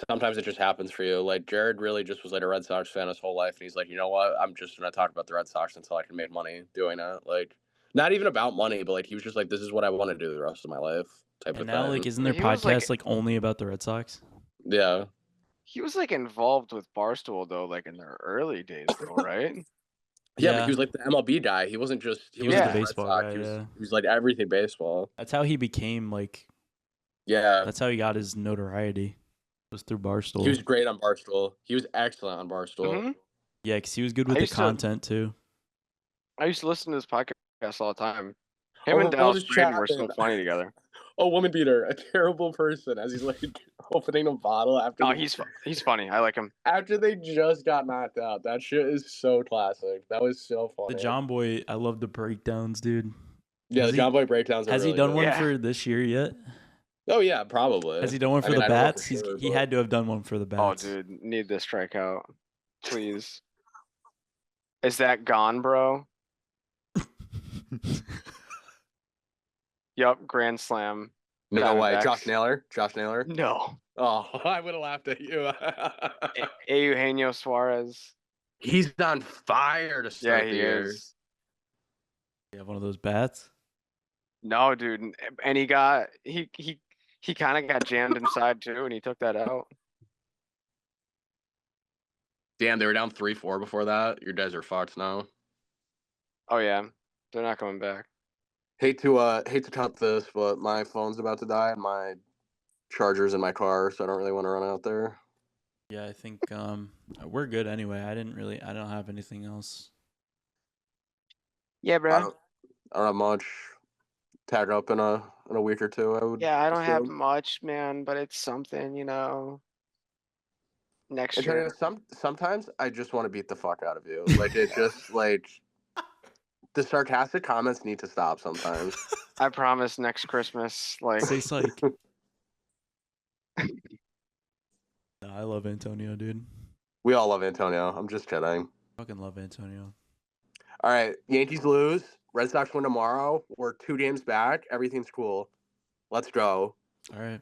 Speaker 3: sometimes it just happens for you. Like Jared really just was like a Red Sox fan his whole life, and he's like, you know what? I'm just gonna talk about the Red Sox until I can make money doing it. Like, not even about money, but like he was just like, this is what I want to do the rest of my life. Type
Speaker 1: And
Speaker 3: of
Speaker 1: now,
Speaker 3: thing.
Speaker 1: like, isn't their
Speaker 2: He was, like-
Speaker 1: podcast like only about the Red Sox?
Speaker 3: Yeah.
Speaker 2: he was like involved with Barstool though, like in their early days, though, right?
Speaker 3: Yeah,
Speaker 1: Yeah.
Speaker 3: but he was like the MLB guy. He wasn't just
Speaker 1: He was
Speaker 2: the
Speaker 3: Red
Speaker 1: baseball
Speaker 3: Sox.
Speaker 1: guy,
Speaker 3: He was,
Speaker 1: yeah.
Speaker 3: he was like everything baseball.
Speaker 1: That's how he became like.
Speaker 3: Yeah.
Speaker 1: That's how he got his notoriety. Was through Barstool.
Speaker 3: He was great on Barstool. He was excellent on Barstool.
Speaker 2: Mhm.
Speaker 1: Yeah, because he was good with
Speaker 2: I
Speaker 1: the
Speaker 2: used to-
Speaker 1: content too.
Speaker 2: I used to listen to this podcast all the time.
Speaker 3: Oh,
Speaker 2: Him
Speaker 3: we're
Speaker 2: and Dallas
Speaker 3: just
Speaker 2: Braden were so
Speaker 3: chatting.
Speaker 2: funny together.
Speaker 3: a woman beater, a terrible person, as he's like opening a bottle after.
Speaker 2: Oh,
Speaker 3: the-
Speaker 2: he's funny. I like him.
Speaker 3: after they just got knocked out. That shit is so classic. That was so funny.
Speaker 1: The John Boy, I love the breakdowns, dude.
Speaker 3: Yeah,
Speaker 1: Has
Speaker 3: the
Speaker 1: he-
Speaker 3: John Boy breakdowns are
Speaker 1: Has
Speaker 3: really
Speaker 1: he done
Speaker 3: good.
Speaker 1: one
Speaker 2: Yeah.
Speaker 1: for this year yet?
Speaker 3: Oh yeah, probably.
Speaker 1: Has he done one for the
Speaker 3: I don't know for
Speaker 1: bats?
Speaker 3: sure,
Speaker 1: He
Speaker 3: but-
Speaker 1: had to have done one for the
Speaker 2: Oh,
Speaker 1: bats.
Speaker 2: dude, need this strikeout, please. Is that gone, bro? Yup, grand slam.
Speaker 3: No way,
Speaker 2: Diamondbacks.
Speaker 3: Josh Naylor. Josh Naylor.
Speaker 2: No,
Speaker 3: Oh, I would have laughed at you.
Speaker 2: Eugenio Suarez.
Speaker 3: He's on fire to
Speaker 2: Yeah,
Speaker 3: start
Speaker 2: he
Speaker 3: the year.
Speaker 2: is.
Speaker 1: You have one of those bats?
Speaker 2: No, dude, and he kind of got jammed inside too, and he took that out.
Speaker 3: Damn, they were down 3-4 before that. Your guys are fucked now.
Speaker 2: Oh yeah, they're not coming back.
Speaker 3: Hate to cut this, but my phone's about to die and my charger's in my car, so I don't really want to run out there.
Speaker 1: Yeah, I think we're good anyway. I don't have anything else.
Speaker 2: Yeah,
Speaker 3: I
Speaker 2: bro.
Speaker 3: don't have much. Tag up in a week or two. I would.
Speaker 2: Yeah, I don't have
Speaker 3: assume.
Speaker 2: much, man, but it's something, you know. Next
Speaker 3: And tell you,
Speaker 2: year.
Speaker 3: sometimes I just want to beat the fuck out of you. Like it just like the sarcastic comments need to stop sometimes.
Speaker 2: I promise next Christmas, like
Speaker 1: Say psych. No, I love Antonio, dude.
Speaker 3: We all love Antonio. I'm just kidding.
Speaker 1: Fucking love Antonio.
Speaker 3: All right, Yankees lose. Red Sox win tomorrow. We're 2 games back. Everything's cool. Let's go.
Speaker 1: All right.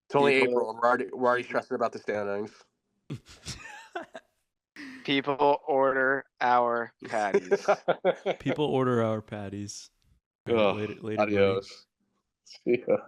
Speaker 3: It's only
Speaker 2: People-
Speaker 3: April, and we're already stressing about the standings.
Speaker 2: people order our patties.
Speaker 1: People order our patties. All right,
Speaker 3: Ugh,
Speaker 1: later, buddy.
Speaker 3: Adios. See ya.